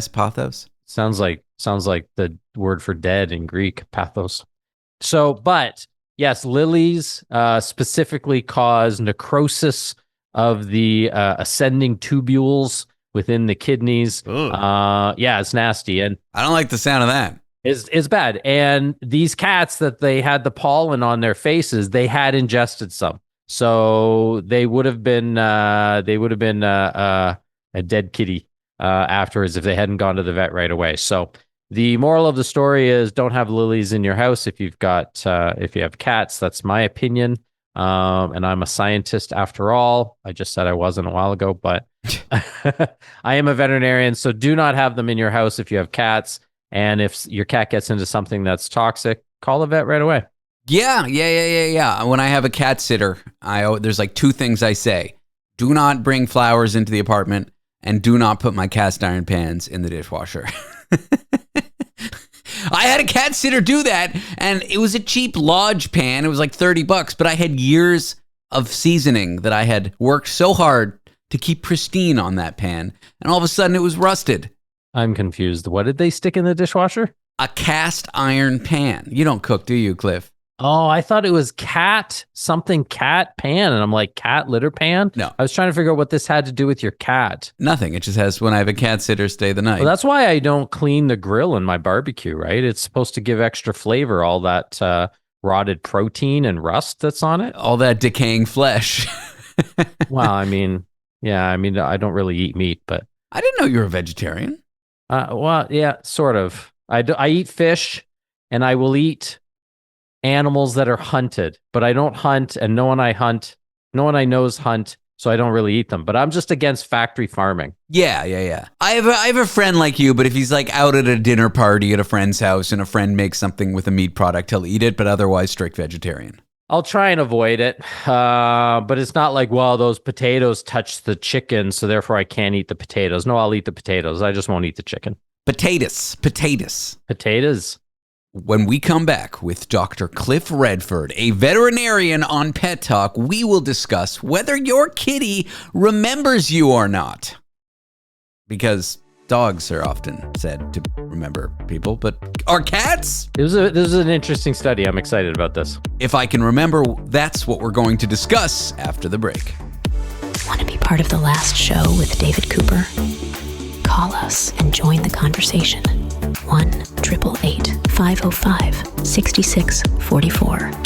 Pothos. Sounds like the word for dead in Greek, pathos. So, but yes, lilies, specifically cause necrosis of the ascending tubules within the kidneys. Yeah, it's nasty. And I don't like the sound of that. It's bad. And these cats that they had the pollen on their faces, they had ingested some. So they would have been a dead kitty afterwards if they hadn't gone to the vet right away. So the moral of the story is don't have lilies in your house if you have cats. That's my opinion. And I'm a scientist after all. I just said I wasn't a while ago, but I am a veterinarian. So do not have them in your house if you have cats. And if your cat gets into something that's toxic, call the vet right away. Yeah. When I have a cat sitter, there's like two things I say. Do not bring flowers into the apartment and do not put my cast iron pans in the dishwasher. I had a cat sitter do that, and it was a cheap Lodge pan. It was like $30, but I had years of seasoning that I had worked so hard to keep pristine on that pan, and all of a sudden it was rusted. I'm confused. What did they stick in the dishwasher? A cast iron pan. You don't cook, do you, Cliff? Oh, I thought it was cat pan. And I'm like, cat litter pan? No. I was trying to figure out what this had to do with your cat. Nothing. It just has when I have a cat sitter stay the night. Well, that's why I don't clean the grill in my barbecue, right? It's supposed to give extra flavor, all that rotted protein and rust that's on it. All that decaying flesh. Well, I mean, I don't really eat meat, but. I didn't know you were a vegetarian. Well, yeah, sort of. I eat fish, and I will eat animals that are hunted, but I don't hunt, and no one I knows hunt, so I don't really eat them. But I'm just against factory farming. Yeah. I have a friend like you, but if he's like out at a dinner party at a friend's house and a friend makes something with a meat product, he'll eat it, but otherwise strict vegetarian. I'll try and avoid it, but it's not like, well, those potatoes touch the chicken, so therefore I can't eat the potatoes. No, I'll eat the potatoes. I just won't eat the chicken. Potatoes. When we come back with Dr. Cliff Redford, a veterinarian on Pet Talk, we will discuss whether your kitty remembers you or not. Because dogs are often said to remember people, but are cats? This is an interesting study. I'm excited about this. If I can remember, that's what we're going to discuss after the break. Want to be part of the last show with David Cooper? Call us and join the conversation. 1-888-505-6644.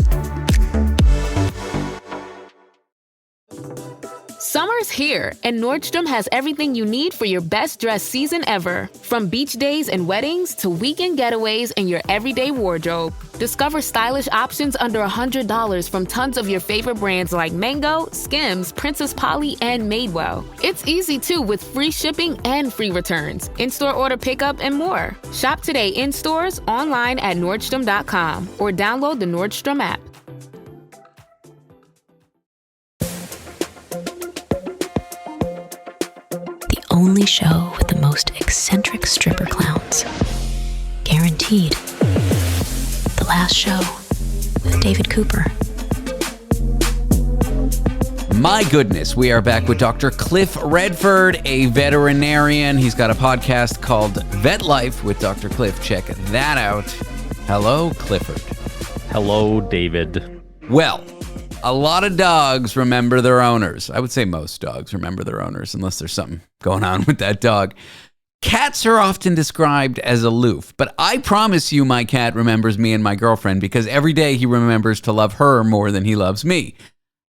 Summer's here, and Nordstrom has everything you need for your best dress season ever. From beach days and weddings to weekend getaways and your everyday wardrobe. Discover stylish options under $100 from tons of your favorite brands like Mango, Skims, Princess Polly, and Madewell. It's easy too with free shipping and free returns, in-store order pickup, and more. Shop today in stores, online at Nordstrom.com, or download the Nordstrom app. Only show with the most eccentric stripper clowns. Guaranteed. The last show with David Cooper. My goodness, we are back with Dr. Cliff Redford, a veterinarian. He's got a podcast called Vet Life with Dr. Cliff. Check that out. Hello, Clifford. Hello, David. Well, a lot of dogs remember their owners. I would say most dogs remember their owners, unless there's something going on with that dog. Cats are often described as aloof, but I promise you my cat remembers me and my girlfriend because every day he remembers to love her more than he loves me.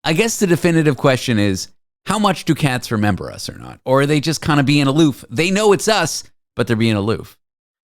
I guess the definitive question is, how much do cats remember us or not? Or are they just kind of being aloof? They know it's us, but they're being aloof.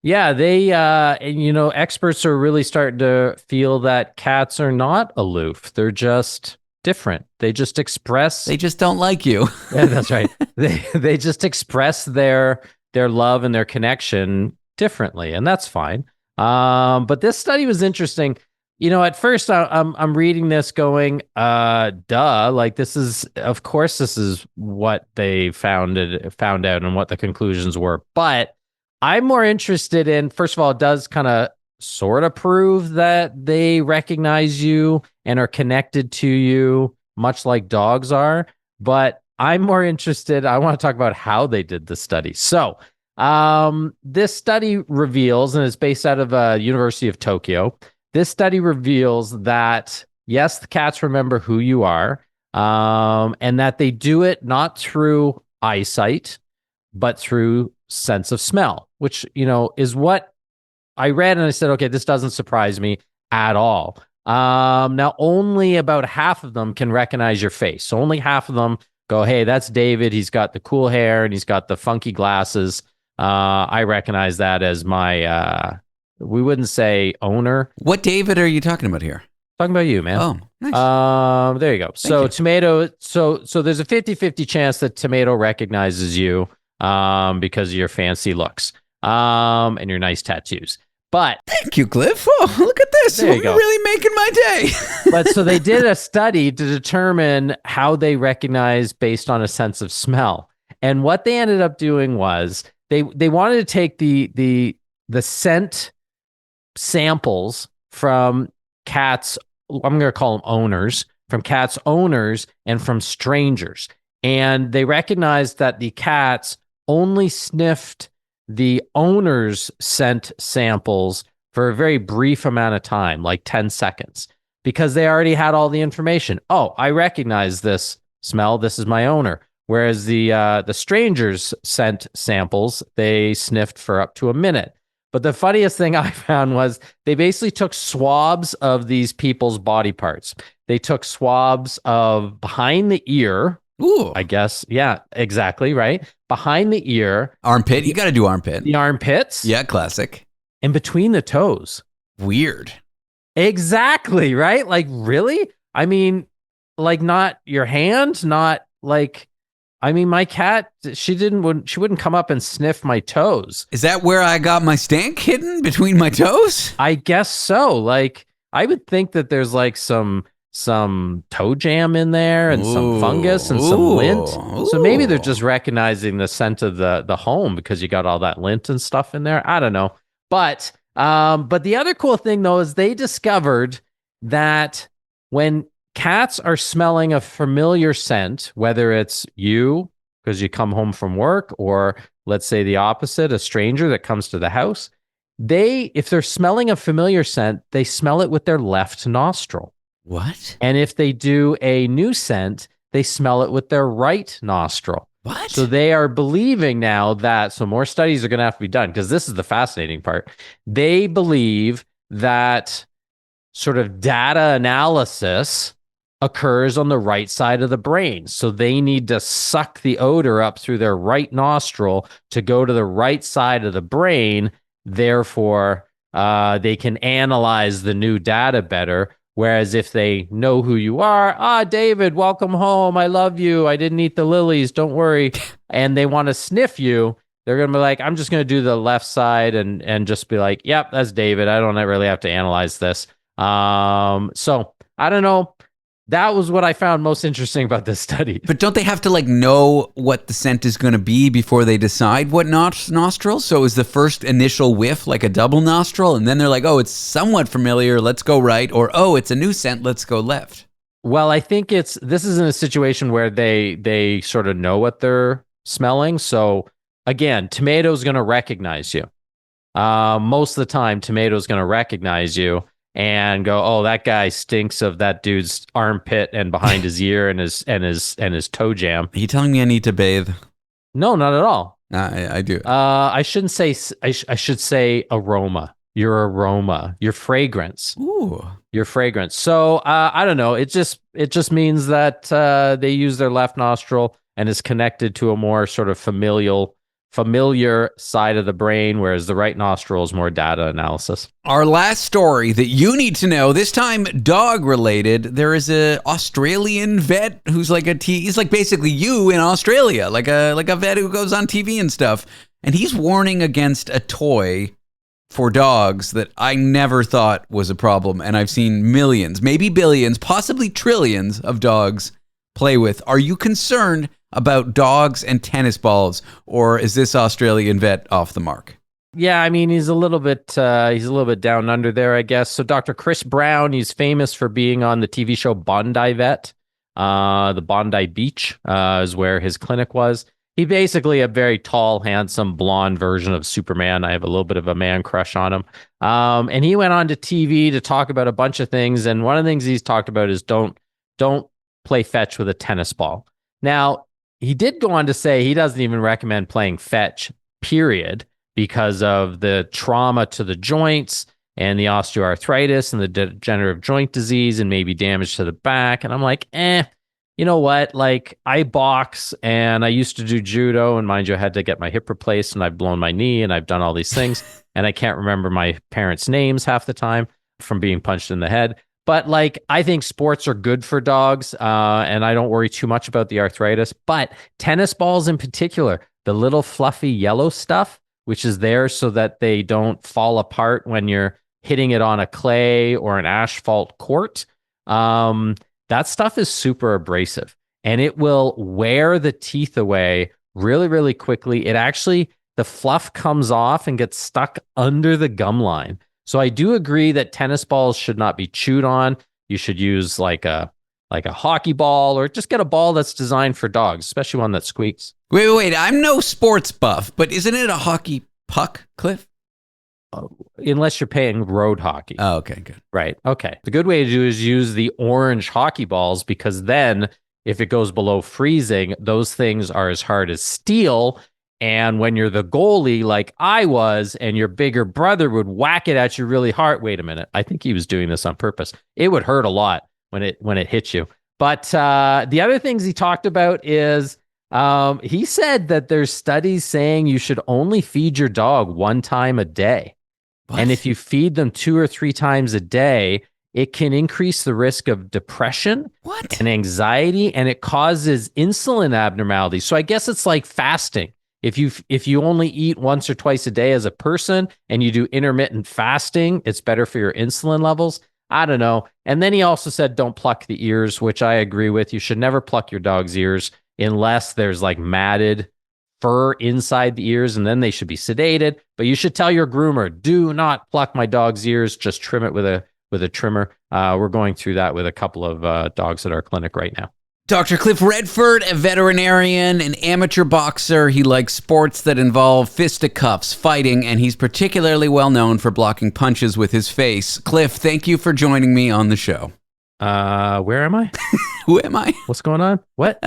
Yeah, they, experts are really starting to feel that cats are not aloof. They're just different. They just express. They just don't like you. Yeah, that's right. They just express their love and their connection differently, and that's fine. But this study was interesting. At first I'm reading this going, duh, like this is what they found out and what the conclusions were. But I'm more interested in, first of all, it does kind of sort of prove that they recognize you and are connected to you, much like dogs are. But I'm more interested, I want to talk about how they did the study. So this study reveals, and it's based out of University of Tokyo, this study reveals that, yes, the cats remember who you are. and that they do it not through eyesight, but through sense of smell, which, is what I read. And I said, okay, this doesn't surprise me at all. Now, only about half of them can recognize your face. So only half of them go, hey, that's David. He's got the cool hair and he's got the funky glasses. I recognize that as my, we wouldn't say owner. What David are you talking about here? Talking about you, man. Oh, nice. There you go. Tomato, so there's a 50-50 chance that Tomato recognizes you because of your fancy looks and your nice tattoos. But thank you, Cliff. Oh, look at this. You're really making my day. But so they did a study to determine how they recognize based on a sense of smell. And what they ended up doing was they wanted to take the scent samples from cats. I'm going to call them owners, from cats owners and from strangers. And they recognized that the cats only sniffed the owner's scent samples for a very brief amount of time, like 10 seconds, because they already had all the information. Oh, I recognize this smell. This is my owner. Whereas the stranger's scent samples, they sniffed for up to a minute. But the funniest thing I found was they basically took swabs of these people's body parts. They took swabs of behind the ear. Ooh. I guess. Yeah, exactly. Right. Behind the ear. Armpit. You got to do armpit. The armpits. Yeah, classic. And between the toes. Weird. Exactly. Right. Like, really? I mean, like, not your hand, not like, I mean, my cat, she wouldn't come up and sniff my toes. Is that where I got my stank hidden between my toes? I guess so. Like, I would think that there's like some toe jam in there and some fungus and some lint. So maybe they're just recognizing the scent of the home because you got all that lint and stuff in there. I don't know. But the other cool thing though is they discovered that when cats are smelling a familiar scent, whether it's you because you come home from work, or let's say the opposite, a stranger that comes to the house, if they're smelling a familiar scent, they smell it with their left nostril. What? And if they do a new scent, they smell it with their right nostril. What? So they are believing now that, so more studies are going to have to be done, because this is the fascinating part. They believe that sort of data analysis occurs on the right side of the brain. So they need to suck the odor up through their right nostril to go to the right side of the brain. Therefore, they can analyze the new data better. Whereas if they know who you are, David, welcome home. I love you. I didn't eat the lilies. Don't worry. And they want to sniff you. They're going to be like, I'm just going to do the left side and just be like, yep, that's David. I don't really have to analyze this. So I don't know. That was what I found most interesting about this study. But don't they have to know what the scent is going to be before they decide what nostril? So is the first initial whiff like a double nostril? And then they're like, oh, it's somewhat familiar. Let's go right. Or, oh, it's a new scent. Let's go left. Well, I think this is in a situation where they sort of know what they're smelling. So again, Tomato's going to recognize you. Most of the time, Tomato's going to recognize you and go, oh, that guy stinks of that dude's armpit and behind his ear and his toe jam. Are you telling me I need to bathe? No, not at all. I do. I shouldn't say. I should say aroma. Your aroma. Your fragrance. Ooh. Your fragrance. So I don't know. It just means that they use their left nostril and is connected to a more sort of familiar side of the brain, whereas the right nostril is more data analysis. Our last story that you need to know, this time dog related. There is a Australian vet who's he's like basically you in Australia, like a vet who goes on TV and stuff. And he's warning against a toy for dogs that I never thought was a problem. And I've seen millions, maybe billions, possibly trillions of dogs play with. Are you concerned about dogs and tennis balls, or is this Australian vet off the mark? Yeah, I mean, he's a little bit down under there, I guess. So Dr. Chris Brown, he's famous for being on the TV show Bondi Vet. The Bondi Beach is where his clinic was. He basically a very tall, handsome, blonde version of Superman. I have a little bit of a man crush on him. And he went on to TV to talk about a bunch of things. And one of the things he's talked about is don't play fetch with a tennis ball. Now, he did go on to say he doesn't even recommend playing fetch, period, because of the trauma to the joints and the osteoarthritis and the degenerative joint disease and maybe damage to the back. And I'm like, you know what? Like, I box and I used to do judo, and mind you, I had to get my hip replaced and I've blown my knee and I've done all these things. And I can't remember my parents' names half the time from being punched in the head. But like, I think sports are good for dogs, and I don't worry too much about the arthritis. But tennis balls in particular, the little fluffy yellow stuff, which is there so that they don't fall apart when you're hitting it on a clay or an asphalt court, that stuff is super abrasive, and it will wear the teeth away really, really quickly. It actually, the fluff comes off and gets stuck under the gum line. So I do agree that tennis balls should not be chewed on. You should use like a hockey ball, or just get a ball that's designed for dogs, especially one that squeaks. Wait. I'm no sports buff, but isn't it a hockey puck, Cliff? Unless you're playing road hockey. Oh, okay, good. Right. Okay. The good way to do is use the orange hockey balls, because then if it goes below freezing, those things are as hard as steel. And when you're the goalie, like I was, and your bigger brother would whack it at you really hard. Wait a minute. I think he was doing this on purpose. It would hurt a lot when it hits you. But the other things he talked about is he said that there's studies saying you should only feed your dog one time a day. What? And if you feed them 2 or 3 times a day, it can increase the risk of depression and anxiety, and it causes insulin abnormalities. So I guess it's like fasting. If you only eat once or twice a day as a person and you do intermittent fasting, it's better for your insulin levels. I don't know. And then he also said don't pluck the ears, which I agree with. You should never pluck your dog's ears unless there's like matted fur inside the ears, and then they should be sedated. But you should tell your groomer, do not pluck my dog's ears. Just trim it with a trimmer. We're going through that with a couple of dogs at our clinic right now. Dr. Cliff Redford, a veterinarian, an amateur boxer. He likes sports that involve fisticuffs, fighting, and he's particularly well known for blocking punches with his face. Cliff, thank you for joining me on the show. Where am I? Who am I? What's going on? What?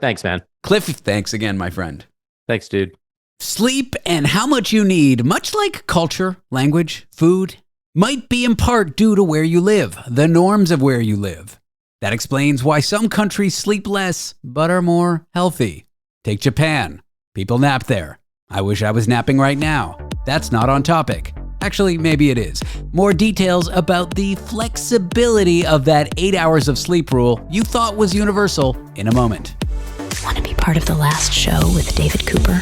Thanks, man. Cliff, thanks again, my friend. Thanks, dude. Sleep and how much you need, much like culture, language, food, might be in part due to where you live, the norms of where you live. That explains why some countries sleep less, but are more healthy. Take Japan. People nap there. I wish I was napping right now. That's not on topic. Actually, maybe it is. More details about the flexibility of that 8 hours of sleep rule you thought was universal in a moment. Want to be part of the last show with David Cooper?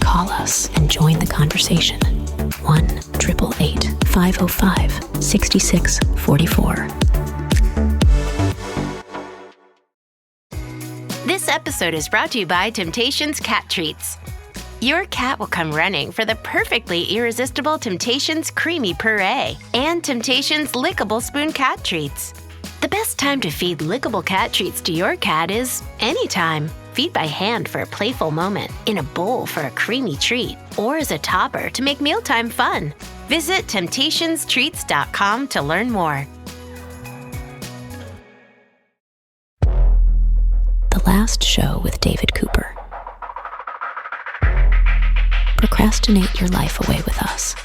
Call us and join the conversation. 1-888-505-6644. This episode is brought to you by Temptations Cat Treats. Your cat will come running for the perfectly irresistible Temptations Creamy Puree and Temptations Lickable Spoon Cat Treats. The best time to feed lickable cat treats to your cat is anytime. Feed by hand for a playful moment, in a bowl for a creamy treat, or as a topper to make mealtime fun. Visit temptationstreats.com to learn more. The last show with David Cooper. Procrastinate your life away with us.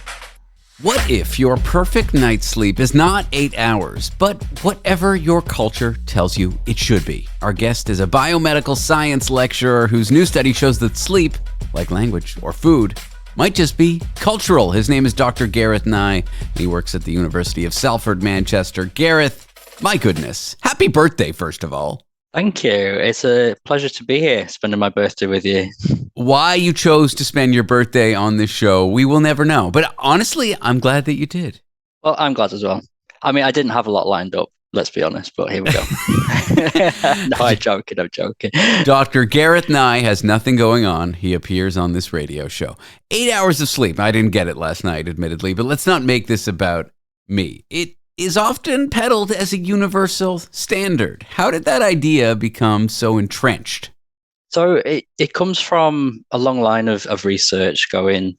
What if your perfect night's sleep is not 8 hours, but whatever your culture tells you it should be? Our guest is a biomedical science lecturer whose new study shows that sleep, like language or food, might just be cultural. His name is Dr. Gareth Nye. He works at the University of Salford, Manchester. Gareth, my goodness, happy birthday, first of all. Thank you. It's a pleasure to be here, spending my birthday with you. Why you chose to spend your birthday on this show, we will never know. But honestly, I'm glad that you did. Well, I'm glad as well. I mean, I didn't have a lot lined up, let's be honest, but here we go. No, I'm joking. Dr. Gareth Nye has nothing going on. He appears on this radio show. 8 hours of sleep. I didn't get it last night, admittedly, but let's not make this about me. It is often peddled as a universal standard. How did that idea become so entrenched? So it comes from a long line of research going,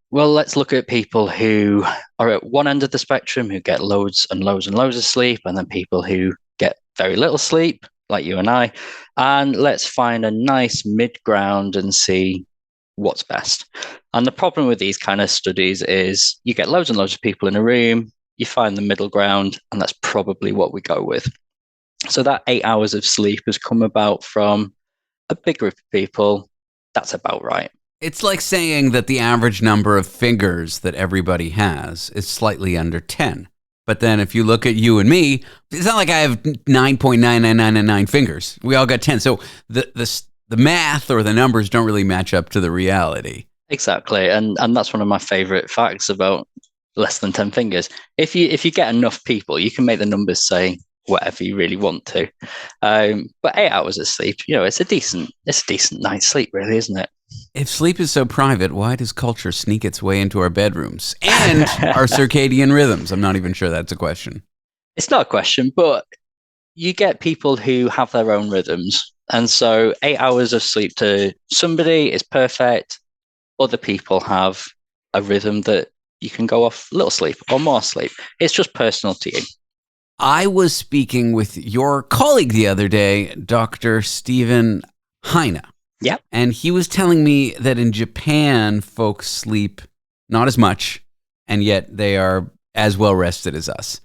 well, let's look at people who are at one end of the spectrum, who get loads and loads and loads of sleep, and then people who get very little sleep, like you and I, and let's find a nice mid-ground and see what's best. And the problem with these kind of studies is you get loads and loads of people in a room, you find the middle ground, and that's probably what we go with. So that 8 hours of sleep has come about from a big group of people. That's about right. It's like saying that the average number of fingers that everybody has is slightly under 10. But then if you look at you and me, it's not like I have 9.9999 fingers. We all got 10. So the math or the numbers don't really match up to the reality. Exactly. And that's one of my favorite facts about less than 10 fingers. If you get enough people, you can make the numbers say whatever you really want to. But 8 hours of sleep, it's a decent night's sleep, really, isn't it? If sleep is so private, why does culture sneak its way into our bedrooms and our circadian rhythms? I'm not even sure that's a question. It's not a question, but you get people who have their own rhythms. And so 8 hours of sleep to somebody is perfect. Other people have a rhythm that you can go off little sleep or more sleep. It's just personal to you. I was speaking with your colleague the other day, Dr. Stephen Heine. Yep. And he was telling me that in Japan, folks sleep not as much, and yet they are as well rested as us.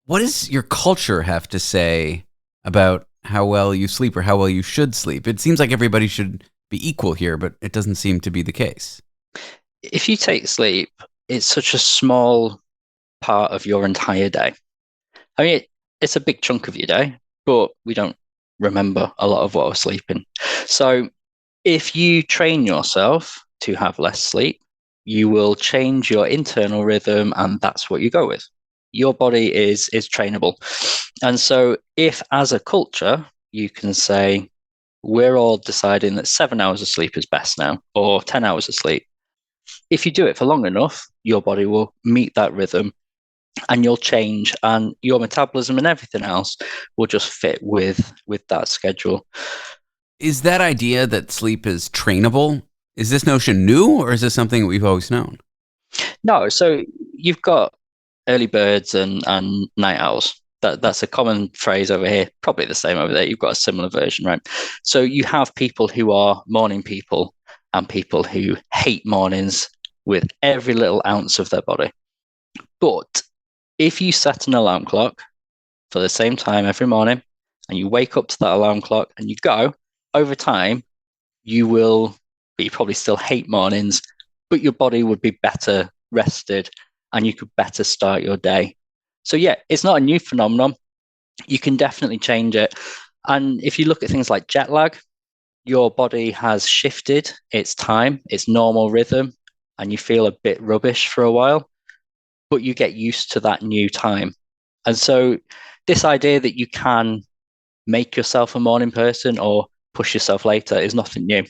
What does your culture have to say about how well you sleep or how well you should sleep? It seems like everybody should be equal here, but it doesn't seem to be the case. If you take sleep, it's such a small part of your entire day. I mean, it's a big chunk of your day, but we don't remember a lot of what we're sleeping. So if you train yourself to have less sleep, you will change your internal rhythm, and that's what you go with. Your body is trainable. And so if as a culture, you can say, we're all deciding that 7 hours of sleep is best now, or 10 hours of sleep. If you do it for long enough, your body will meet that rhythm and you'll change, and your metabolism and everything else will just fit with that schedule. Is that idea that sleep is trainable, is this notion new, or is this something we've always known? No, so you've got early birds and night owls. That's a common phrase over here, probably the same over there. You've got a similar version, right? So you have people who are morning people and people who hate mornings with every little ounce of their body. But if you set an alarm clock for the same time every morning and you wake up to that alarm clock and you go, over time, you probably still hate mornings, but your body would be better rested and you could better start your day. So yeah, it's not a new phenomenon. You can definitely change it. And if you look at things like jet lag, your body has shifted its time, its normal rhythm, and you feel a bit rubbish for a while, but you get used to that new time. And so this idea that you can make yourself a morning person or push yourself later is nothing new.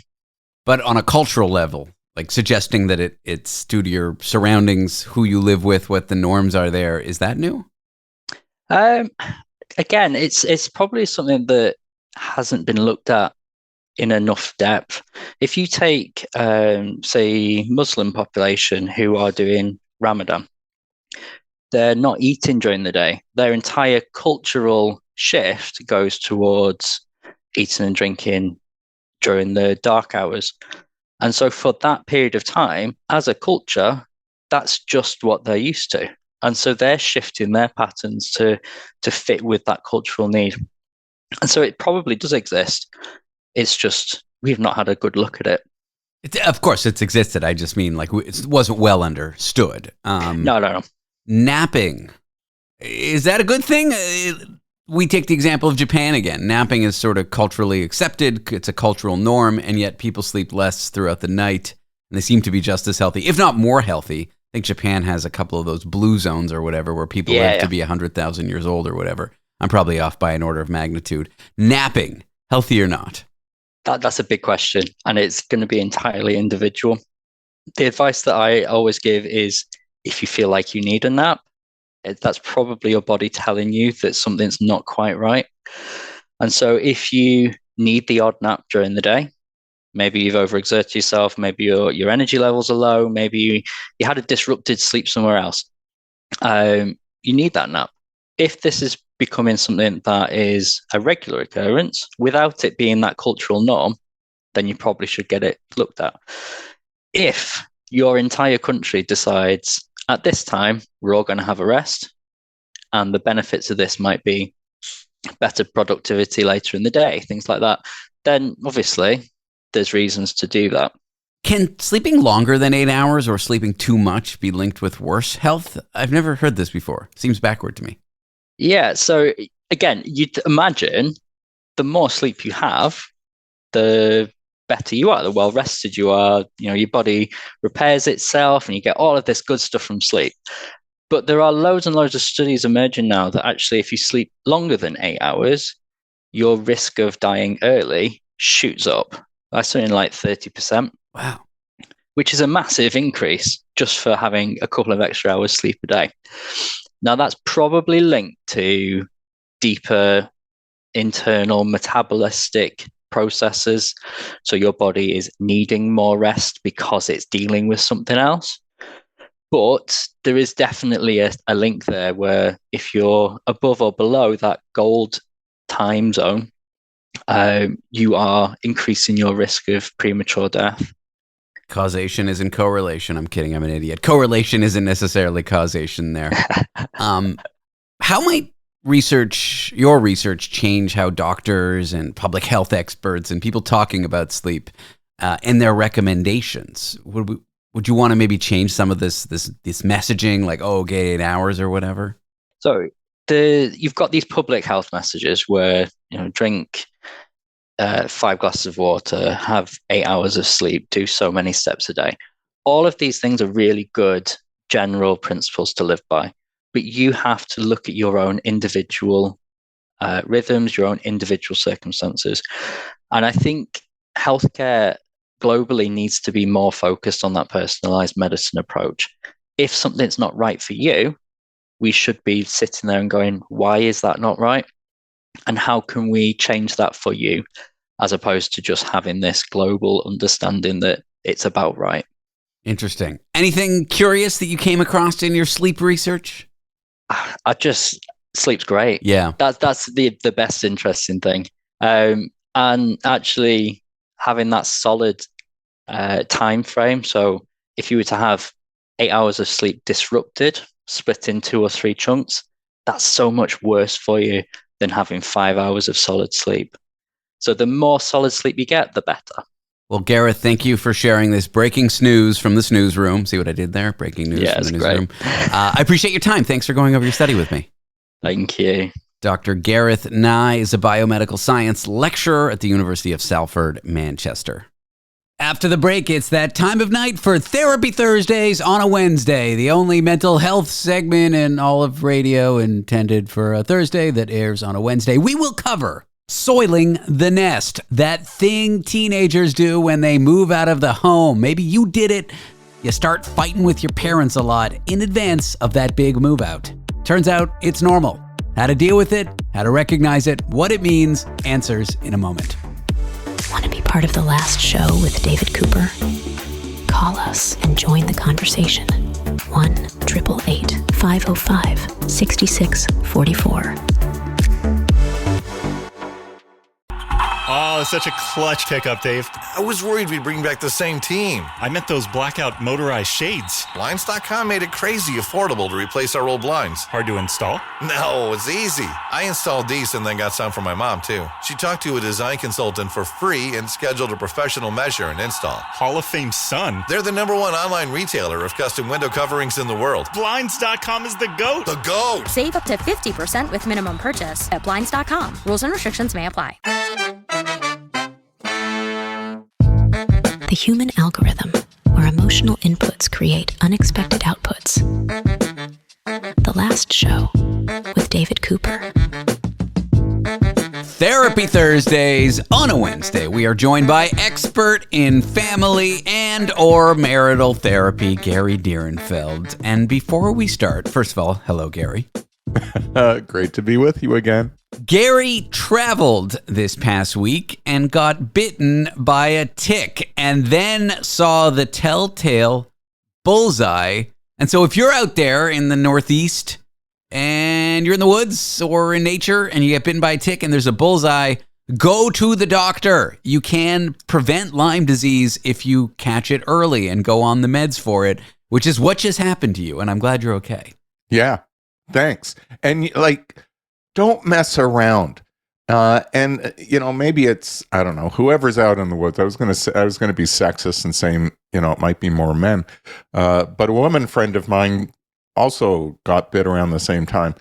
But on a cultural level, like suggesting that it's due to your surroundings, who you live with, what the norms are there, is that new? Again, it's probably something that hasn't been looked at in enough depth. If you take, say, Muslim population who are doing Ramadan, they're not eating during the day. Their entire cultural shift goes towards eating and drinking during the dark hours. And so for that period of time, as a culture, that's just what they're used to. And so they're shifting their patterns to fit with that cultural need. And so it probably does exist. It's just we've not had a good look at it. Of course, it's existed. I just mean like it wasn't well understood. No. Napping. Is that a good thing? We take the example of Japan again. Napping is sort of culturally accepted. It's a cultural norm, and yet people sleep less throughout the night, and they seem to be just as healthy, if not more healthy. I think Japan has a couple of those blue zones or whatever where people live to be 100,000 years old or whatever. I'm probably off by an order of magnitude. Napping, healthy or not? That's a big question, and it's going to be entirely individual. The advice that I always give is if you feel like you need a nap, that's probably your body telling you that something's not quite right. And so if you need the odd nap during the day, maybe you've overexerted yourself, maybe your energy levels are low, maybe you had a disrupted sleep somewhere else, you need that nap. If this is becoming something that is a regular occurrence without it being that cultural norm, then you probably should get it looked at. If your entire country decides at this time we're all going to have a rest, and the benefits of this might be better productivity later in the day, things like that, then obviously there's reasons to do that. Can sleeping longer than 8 hours or sleeping too much be linked with worse health? I've never heard this before. Seems backward to me. Yeah, so again, you'd imagine the more sleep you have, the better you are, the well rested you are. Your body repairs itself and you get all of this good stuff from sleep. But there are loads and loads of studies emerging now that actually if you sleep longer than 8 hours, your risk of dying early shoots up by something like 30%. Wow. Which is a massive increase just for having a couple of extra hours sleep a day. Now, that's probably linked to deeper internal metabolistic processes. So your body is needing more rest because it's dealing with something else. But there is definitely a link there where if you're above or below that gold time zone, you are increasing your risk of premature death. Causation isn't correlation. I'm kidding. I'm an idiot. Correlation isn't necessarily causation there. How might your research change how doctors and public health experts and people talking about sleep and their recommendations? Would you want to maybe change some of this messaging, like, get 8 hours or whatever? So you've got these public health messages where, drink 5 glasses of water, have 8 hours of sleep, do so many steps a day. All of these things are really good general principles to live by, but you have to look at your own individual rhythms, your own individual circumstances. And I think healthcare globally needs to be more focused on that personalized medicine approach. If something's not right for you, we should be sitting there and going, why is that not right? And how can we change that for you, as opposed to just having this global understanding that it's about right. Interesting. Anything curious that you came across in your sleep research? Sleep's great. Yeah. That's the best interesting thing. And actually having that solid time frame. So if you were to have 8 hours of sleep disrupted, split in 2 or 3 chunks, that's so much worse for you than having 5 hours of solid sleep. So the more solid sleep you get, the better. Well, Gareth, thank you for sharing this breaking snooze from the snooze room. See what I did there? Breaking news from the newsroom. I appreciate your time. Thanks for going over your study with me. Thank you. Dr. Gareth Nye is a biomedical science lecturer at the University of Salford, Manchester. After the break, it's that time of night for Therapy Thursdays on a Wednesday, the only mental health segment in all of radio intended for a Thursday that airs on a Wednesday. We will cover soiling the nest, that thing teenagers do when they move out of the home. Maybe you did it. You start fighting with your parents a lot in advance of that big move out. Turns out it's normal. How to deal with it, how to recognize it, what it means, answers in a moment. Want to be part of the last show with David Cooper? Call us and join the conversation. 1-888-505-6644. Oh, such a clutch pickup, Dave. I was worried we'd bring back the same team. I meant those blackout motorized shades. Blinds.com made it crazy affordable to replace our old blinds. Hard to install? No, it's easy. I installed these and then got some for my mom, too. She talked to a design consultant for free and scheduled a professional measure and install. Hall of Fame son. They're the #1 online retailer of custom window coverings in the world. Blinds.com is the GOAT. The GOAT! Save up to 50% with minimum purchase at Blinds.com. Rules and restrictions may apply. The human algorithm, where emotional inputs create unexpected outputs. The last show with David Cooper. Therapy Thursdays on a Wednesday. We are joined by expert in family and or marital therapy, Gary Direnfeld. And before we start, first of all, hello, Gary. Great to be with you again. Gary traveled this past week and got bitten by a tick and then saw the telltale bullseye. And so if you're out there in the Northeast and you're in the woods or in nature and you get bitten by a tick and there's a bullseye, go to the doctor. You can prevent Lyme disease if you catch it early and go on the meds for it, which is what just happened to you. And I'm glad you're okay. Yeah, thanks. And like, don't mess around. And maybe it's, I don't know, whoever's out in the woods. I was going to be sexist and saying, it might be more men. But a woman friend of mine also got bit around the same time.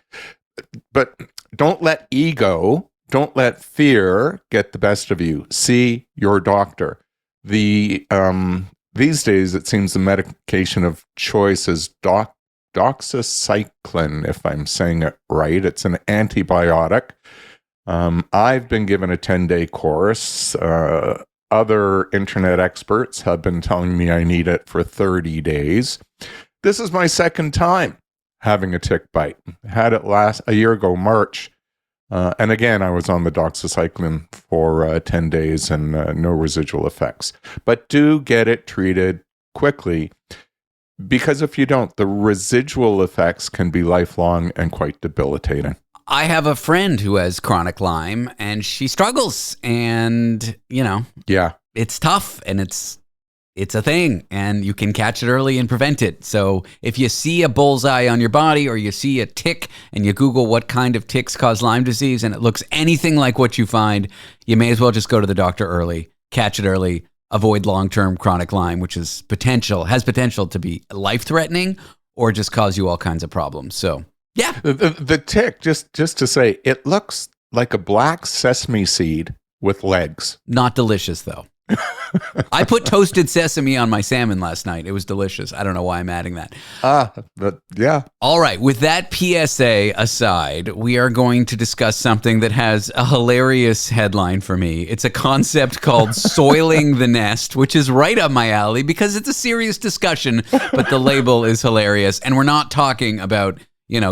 But don't let ego, don't let fear get the best of you. See your doctor. These days, it seems the medication of choice is doxycycline, if I'm saying it right. It's an antibiotic. I've been given a 10-day course. Other internet experts have been telling me I need it for 30 days. This is my second time having a tick bite. Had it a year ago, March. And again, I was on the doxycycline for 10 days and no residual effects. But do get it treated quickly, because if you don't, the residual effects can be lifelong and quite debilitating. I have a friend who has chronic Lyme and she struggles, and yeah, it's tough, and it's a thing, and you can catch it early and prevent it. So if you see a bullseye on your body or you see a tick and you Google what kind of ticks cause Lyme disease and it looks anything like what you find, you may as well just go to the doctor early, catch it early, avoid long-term chronic Lyme, which has potential to be life-threatening or just cause you all kinds of problems. So yeah. The tick, just to say, it looks like a black sesame seed with legs. Not delicious, though. I put toasted sesame on my salmon last night. It was delicious. I don't know why I'm adding that. But yeah. All right. With that PSA aside, we are going to discuss something that has a hilarious headline for me. It's a concept called soiling the nest, which is right up my alley because it's a serious discussion, but the label is hilarious. And we're not talking about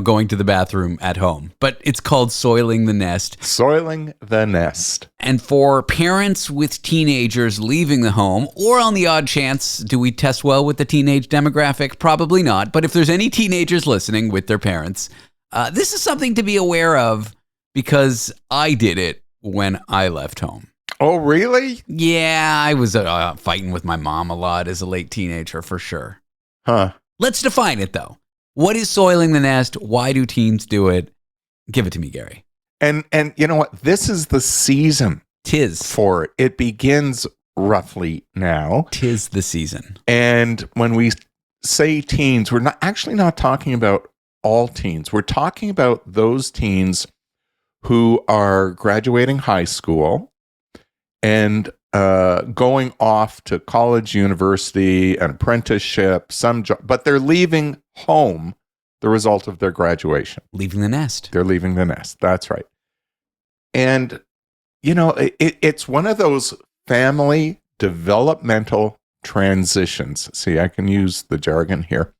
going to the bathroom at home. But it's called soiling the nest. Soiling the nest. And for parents with teenagers leaving the home, or on the odd chance, do we test well with the teenage demographic? Probably not. But if there's any teenagers listening with their parents, this is something to be aware of because I did it when I left home. Oh, really? Yeah, I was fighting with my mom a lot as a late teenager, for sure. Huh. Let's define it, though. What is soiling the nest? Why do teens do it? Give it to me, Gary. And you know what? This is the season. Tis. For it. It begins roughly now. Tis the season. And when we say teens, we're not talking about all teens. We're talking about those teens who are graduating high school and going off to college, university, an apprenticeship, some job, but they're leaving home the result of their graduation. Leaving the nest. They're leaving the nest. That's right. And, it's one of those family developmental transitions. See, I can use the jargon here.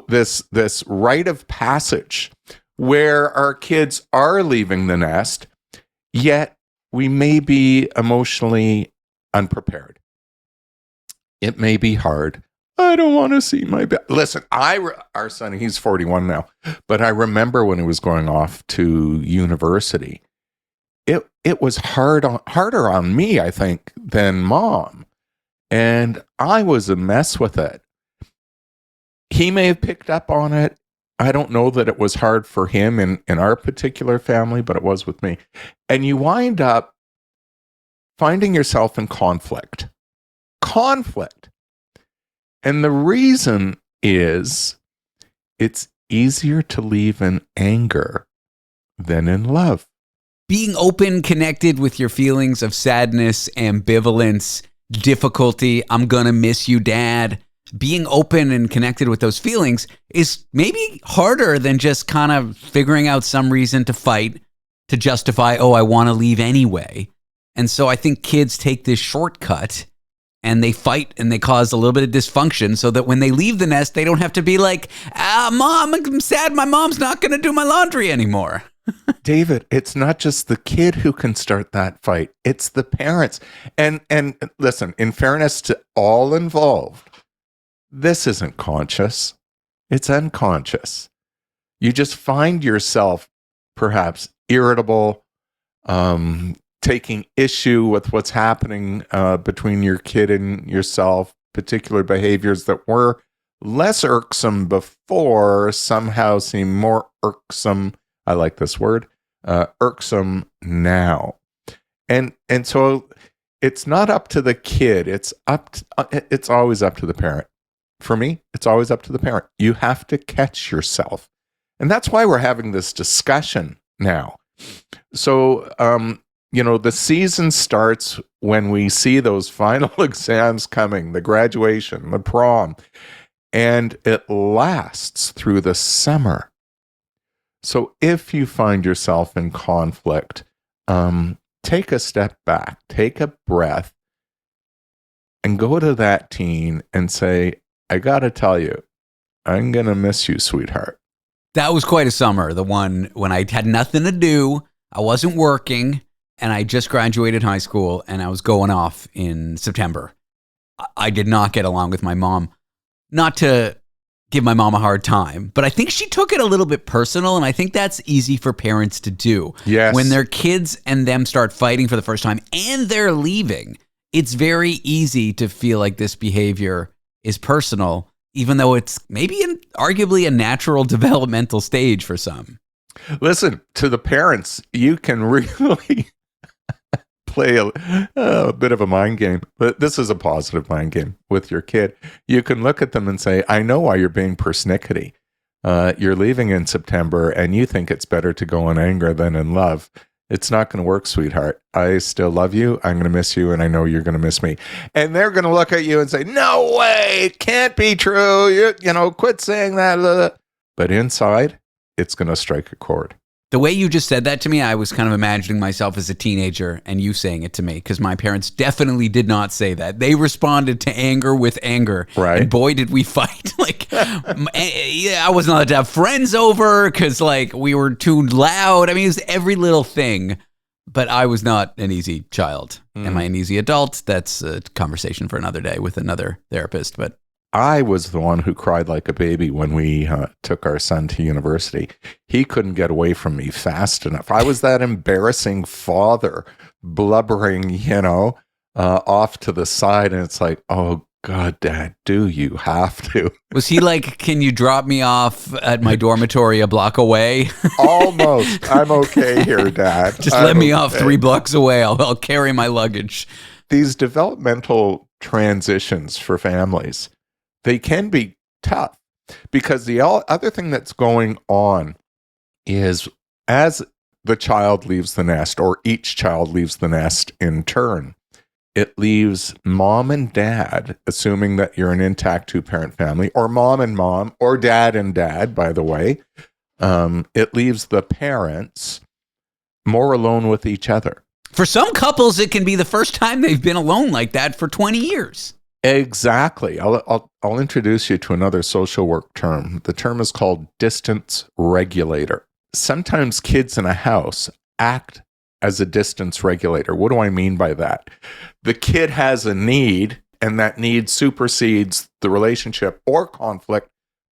This rite of passage where our kids are leaving the nest, yet we may be emotionally unprepared. It may be hard. I don't want to see my listen. Our son, he's 41 now, but I remember when he was going off to university. It was harder on me, I think, than mom, and I was a mess with it. He may have picked up on it. I don't know that it was hard for him in our particular family, but it was with me. And you wind up finding yourself in conflict. And the reason is it's easier to leave in anger than in love. Being open, connected with your feelings of sadness, ambivalence, difficulty, I'm gonna miss you, Dad. Being open and connected with those feelings is maybe harder than just kind of figuring out some reason to fight, to justify, I want to leave anyway. And so I think kids take this shortcut and they fight and they cause a little bit of dysfunction so that when they leave the nest, they don't have to be like, Mom, I'm sad my mom's not going to do my laundry anymore. David, it's not just the kid who can start that fight. It's the parents. And listen, in fairness to all involved, this isn't conscious. It's unconscious. You just find yourself perhaps irritable, taking issue with what's happening between your kid and yourself, particular behaviors that were less irksome before somehow seem more irksome. I like this word, irksome now. And so it's not up to the kid. It's always up to the parent. For me, it's always up to the parent. You have to catch yourself. And that's why we're having this discussion now. So, the season starts when we see those final exams coming, the graduation, the prom, and it lasts through the summer. So if you find yourself in conflict, take a step back, take a breath, and go to that teen and say, I got to tell you, I'm going to miss you, sweetheart. That was quite a summer, the one when I had nothing to do, I wasn't working, and I just graduated high school, and I was going off in September. I did not get along with my mom. Not to give my mom a hard time, but I think she took it a little bit personal, and I think that's easy for parents to do. Yes. When their kids and them start fighting for the first time, and they're leaving, it's very easy to feel like this behavior is personal, even though it's maybe arguably a natural developmental stage for some. Listen, to the parents, you can really play a bit of a mind game, but this is a positive mind game with your kid. You can look at them and say, I know why you're being persnickety. You're leaving in September and you think it's better to go in anger than in love. It's not going to work, sweetheart. I still love you. I'm going to miss you, and I know you're going to miss me. And they're going to look at you and say, no way, it can't be true. You quit saying that. But inside, it's going to strike a chord. The way you just said that to me, I was kind of imagining myself as a teenager and you saying it to me, because my parents definitely did not say that. They responded to anger with anger. Right. And boy, did we fight. I wasn't allowed to have friends over because we were too loud. I mean, it was every little thing, but I was not an easy child. Am I an easy adult? That's a conversation for another day with another therapist, but I was the one who cried like a baby when we took our son to university. He couldn't get away from me fast enough. I was that embarrassing father blubbering, off to the side. And it's like, oh, God, Dad, do you have to? Was he like, can you drop me off at my dormitory a block away? Almost. I'm okay here, Dad. Just let me off 3 blocks away. I'll carry my luggage. These developmental transitions for families, they can be tough because the other thing that's going on is as the child leaves the nest, or each child leaves the nest in turn, it leaves mom and dad, assuming that you're an intact 2-parent family, or mom and mom, or dad and dad, by the way. It leaves the parents more alone with each other. For some couples, it can be the first time they've been alone like that for 20 years. Exactly. I'll introduce you to another social work term. The term is called distance regulator. Sometimes kids in a house act as a distance regulator. What do I mean by that? The kid has a need, and that need supersedes the relationship or conflict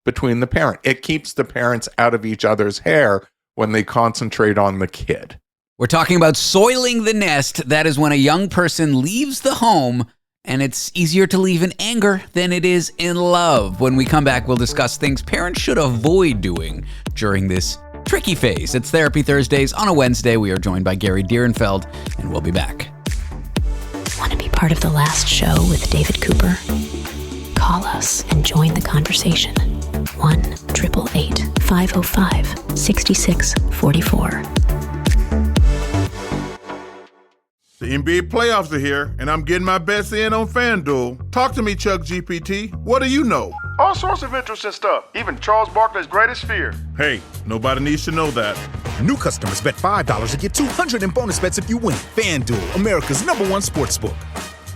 between the parent. It keeps the parents out of each other's hair when they concentrate on the kid. We're talking about soiling the nest. That is when a young person leaves the home, and it's easier to leave in anger than it is in love. When we come back, we'll discuss things parents should avoid doing during this tricky phase. It's Therapy Thursdays on a Wednesday. We are joined by Gary Direnfeld, and we'll be back. Want to be part of the last show with David Cooper? Call us and join the conversation. 1-888-505-6644. The NBA playoffs are here, and I'm getting my bets in on FanDuel. Talk to me, Chuck GPT. What do you know? All sorts of interesting stuff, even Charles Barkley's greatest fear. Hey, nobody needs to know that. New customers bet $5 and get $200 in bonus bets if you win. FanDuel, America's #1 sportsbook.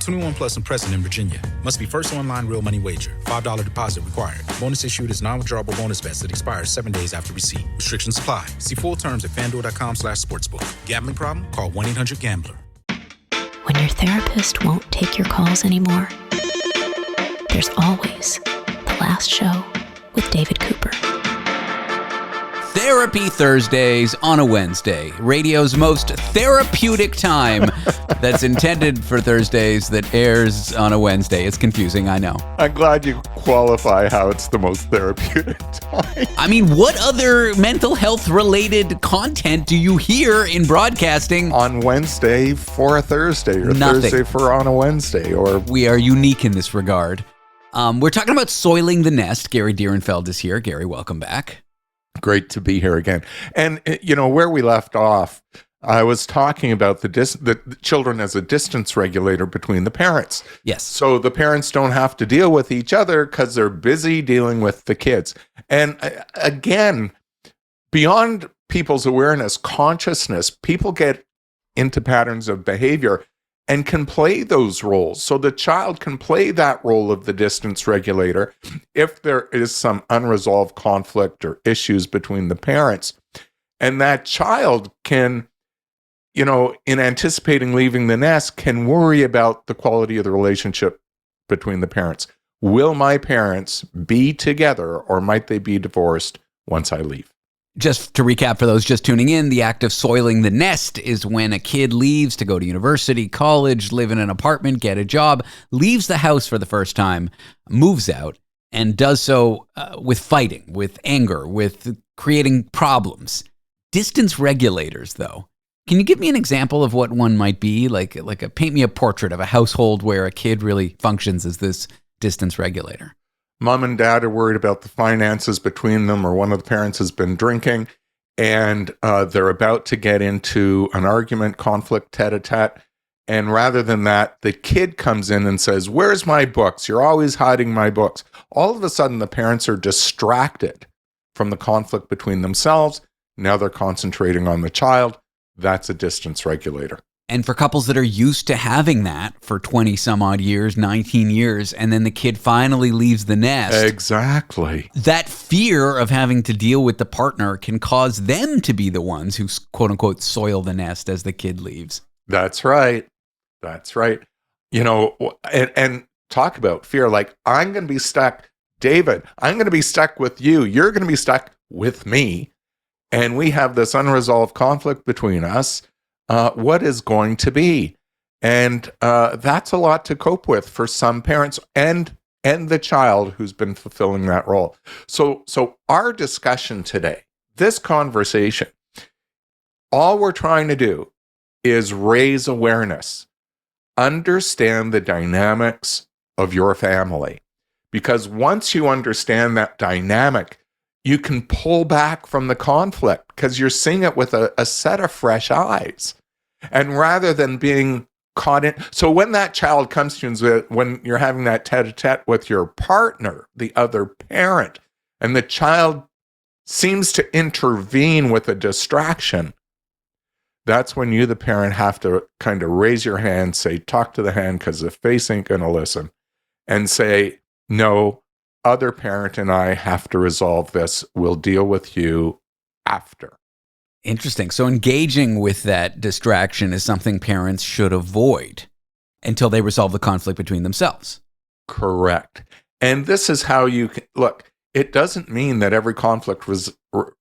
21 plus and present in Virginia. Must be first online real money wager. $5 deposit required. Bonus issued as non-withdrawable bonus bets that expires 7 days after receipt. Restrictions apply. See full terms at FanDuel.com/sportsbook. Gambling problem? Call 1-800-GAMBLER. When your therapist won't take your calls anymore, there's always The Last Show with David Cooper. Therapy Thursdays on a Wednesday. Radio's most therapeutic time that's intended for Thursdays that airs on a Wednesday. It's confusing, I know. I'm glad you qualify how it's the most therapeutic time. I mean, what other mental health related content do you hear in broadcasting? On Wednesday for a Thursday, or Nothing. Thursday for on a Wednesday, or... We are unique in this regard. We're talking about soiling the nest. Gary Direnfeld is here. Gary, welcome back. Great to be here again. And, you know, where we left off, I was talking about the children as a distance regulator between the parents. Yes. So the parents don't have to deal with each other because they're busy dealing with the kids. And again, beyond people's awareness, consciousness, people get into patterns of behavior and can play those roles. So the child can play that role of the distance regulator if there is some unresolved conflict or issues between the parents. And that child can, you know, in anticipating leaving the nest, can worry about the quality of the relationship between the parents. Will my parents be together, or might they be divorced once I leave? Just to recap for those just tuning in, the act of soiling the nest is when a kid leaves to go to university, college, live in an apartment, get a job, leaves the house for the first time, moves out, and does so with fighting, with anger, with creating problems. Distance regulators, though. Can you give me an example of what one might be? Paint me a portrait of a household where a kid really functions as this distance regulator. Mom and dad are worried about the finances between them, or one of the parents has been drinking, and they're about to get into an argument, conflict, tete-a-tete. And rather than that, the kid comes in and says, "Where's my books? You're always hiding my books." All of a sudden, the parents are distracted from the conflict between themselves. Now they're concentrating on the child. That's a distance regulator. And for couples that are used to having that for 20 some odd years, 19 years, and then the kid finally leaves the nest. Exactly. That fear of having to deal with the partner can cause them to be the ones who, quote unquote, soil the nest as the kid leaves. That's right. That's right. You know, and talk about fear. Like, I'm going to be stuck, David, I'm going to be stuck with you. You're going to be stuck with me. And we have this unresolved conflict between us. What is going to be? And that's a lot to cope with for some parents and the child who's been fulfilling that role. So our discussion today, this conversation, all we're trying to do is raise awareness, understand the dynamics of your family. Because once you understand that dynamic, you can pull back from the conflict because you're seeing it with a set of fresh eyes. And rather than being caught in, so when that child comes to you, when you're having that tete-a-tete with your partner, the other parent, and the child seems to intervene with a distraction, that's when you, the parent, have to kind of raise your hand, say, talk to the hand, because the face ain't going to listen, and say, no, other parent and I have to resolve this. We'll deal with you after. Interesting. So engaging with that distraction is something parents should avoid until they resolve the conflict between themselves. Correct. And this is how you can, look, it doesn't mean that every conflict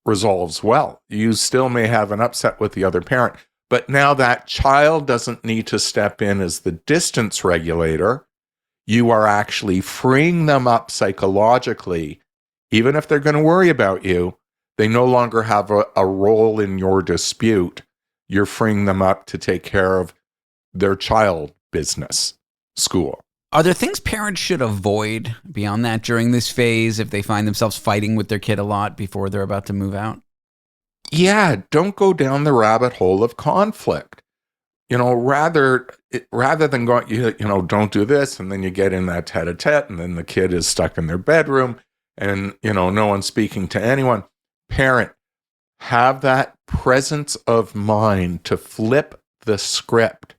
resolves well. You still may have an upset with the other parent, but now that child doesn't need to step in as the distance regulator. You are actually freeing them up psychologically. Even if they're going to worry about you, they no longer have a role in your dispute. You're freeing them up to take care of their child business, school. Are there things parents should avoid beyond that during this phase if they find themselves fighting with their kid a lot before they're about to move out? Yeah, don't go down the rabbit hole of conflict. You know, rather than going, you know, don't do this, and then you get in that tete-a-tete, and then the kid is stuck in their bedroom, and, you know, no one's speaking to anyone. Parent, have that presence of mind to flip the script.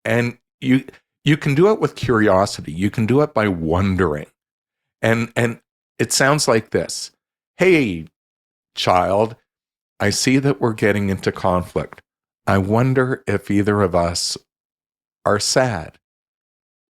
And you can do it with curiosity. You can do it by wondering. And it sounds like this. Hey, child, I see that we're getting into conflict. I wonder if either of us are sad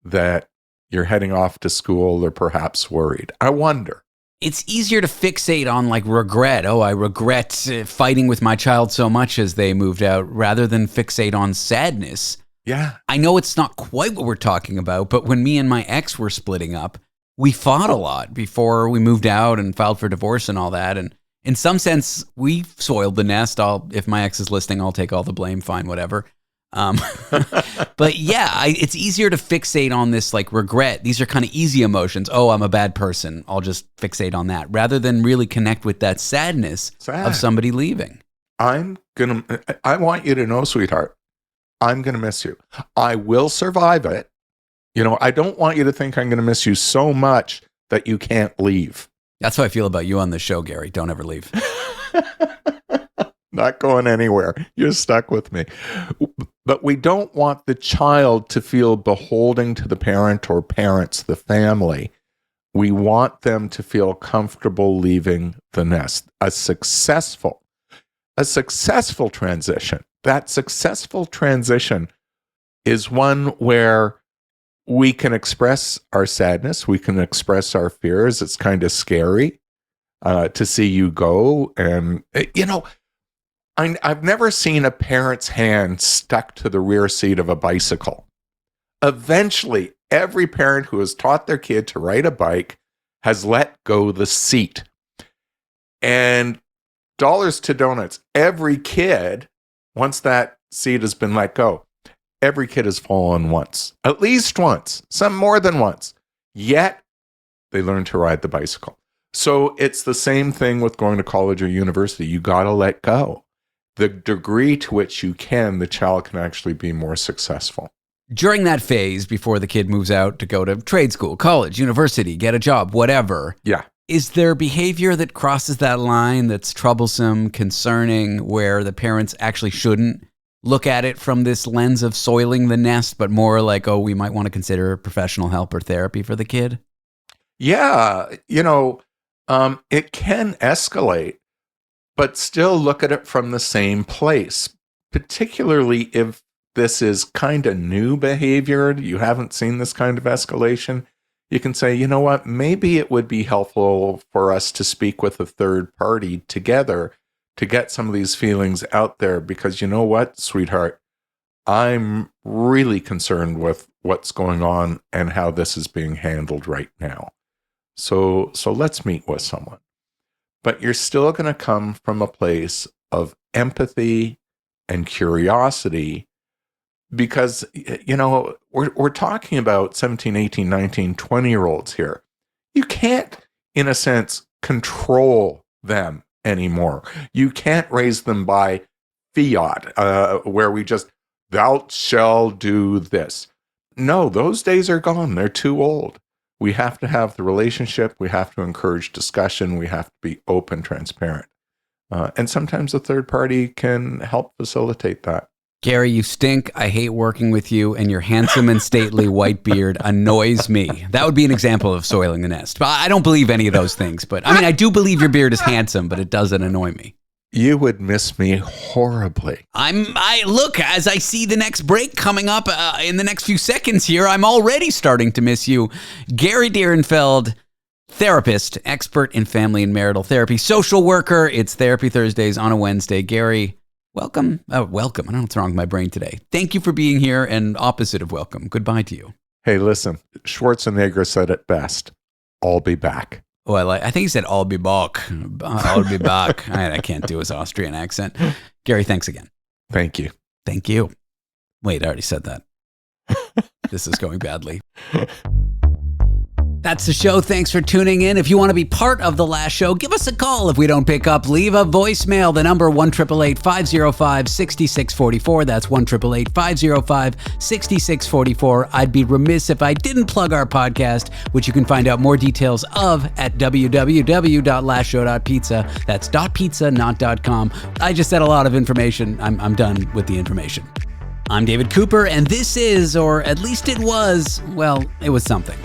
that you're heading off to school or perhaps worried. I wonder. it's easier to fixate on like regret. Oh, I regret fighting with my child so much as they moved out, rather than fixate on sadness. Yeah. I know it's not quite what we're talking about, but when me and my ex were splitting up, we fought a lot before we moved out and filed for divorce and all that. And in some sense, we soiled the nest. If my ex is listening, I'll take all the blame. Fine, whatever. But yeah, it's easier to fixate on this like regret. These are kind of easy emotions. Oh, I'm a bad person. I'll just fixate on that rather than really connect with that sadness of somebody leaving. I want you to know, sweetheart, I'm going to miss you. I will survive it. I don't want you to think I'm going to miss you so much that you can't leave. That's how I feel about you on this show, Gary. Don't ever leave. Not going anywhere. You're stuck with me. But we don't want the child to feel beholden to the parent or parents, the family. We want them to feel comfortable leaving the nest. A successful transition. That successful transition is one where we can express our sadness. We can express our fears. It's kind of scary to see you go. And, I've never seen a parent's hand stuck to the rear seat of a bicycle. Eventually, every parent who has taught their kid to ride a bike has let go the seat. And dollars to donuts, every kid, once that seat has been let go, every kid has fallen once, at least once, some more than once. Yet, they learn to ride the bicycle. So it's the same thing with going to college or university. You got to let go. The degree to which you can, the child can actually be more successful. During that phase, before the kid moves out to go to trade school, college, university, get a job, whatever. Yeah. Is there behavior that crosses that line that's troublesome, concerning, where the parents actually shouldn't look at it from this lens of soiling the nest, but more like, oh, we might want to consider professional help or therapy for the kid? Yeah. It can escalate, but still look at it from the same place, particularly if this is kind of new behavior. You haven't seen this kind of escalation. You can say, you know what, maybe it would be helpful for us to speak with a third party together to get some of these feelings out there, because you know what, sweetheart, I'm really concerned with what's going on and how this is being handled right now. So let's meet with someone. But you're still going to come from a place of empathy and curiosity, because, we're talking about 17, 18, 19, 20-year-olds here. You can't, in a sense, control them anymore. You can't raise them by fiat, where we just, thou shalt do this. No, those days are gone. They're too old. We have to have the relationship. We have to encourage discussion. We have to be open, transparent. And sometimes a third party can help facilitate that. Gary, you stink. I hate working with you, and your handsome and stately white beard annoys me. That would be an example of soiling the nest. But I don't believe any of those things. But I do believe your beard is handsome, but it doesn't annoy me. You would miss me horribly. I look, as I see the next break coming up in the next few seconds here, I'm already starting to miss you. Gary Direnfeld, therapist, expert in family and marital therapy, social worker. It's Therapy Thursdays on a Wednesday. Gary, welcome. Welcome. I don't know what's wrong with my brain today. Thank you for being here, and opposite of welcome, goodbye to you. Hey, listen, Schwarzenegger said it best. I'll be back. Oh, I think he said, I'll be back. I'll be back. I can't do his Austrian accent. Gary, thanks again. Thank you. Thank you. Wait, I already said that. This is going badly. That's the show. Thanks for tuning in. If you want to be part of the last show, give us a call. If we don't pick up, leave a voicemail. The number 1-888-505-6644. That's 1-888-505-6644. I'd be remiss if I didn't plug our podcast, which you can find out more details of at www.lastshow.pizza. That's .pizza, not .com. I just said a lot of information. I'm done with the information. I'm David Cooper, and this is, or at least it was, well, it was something.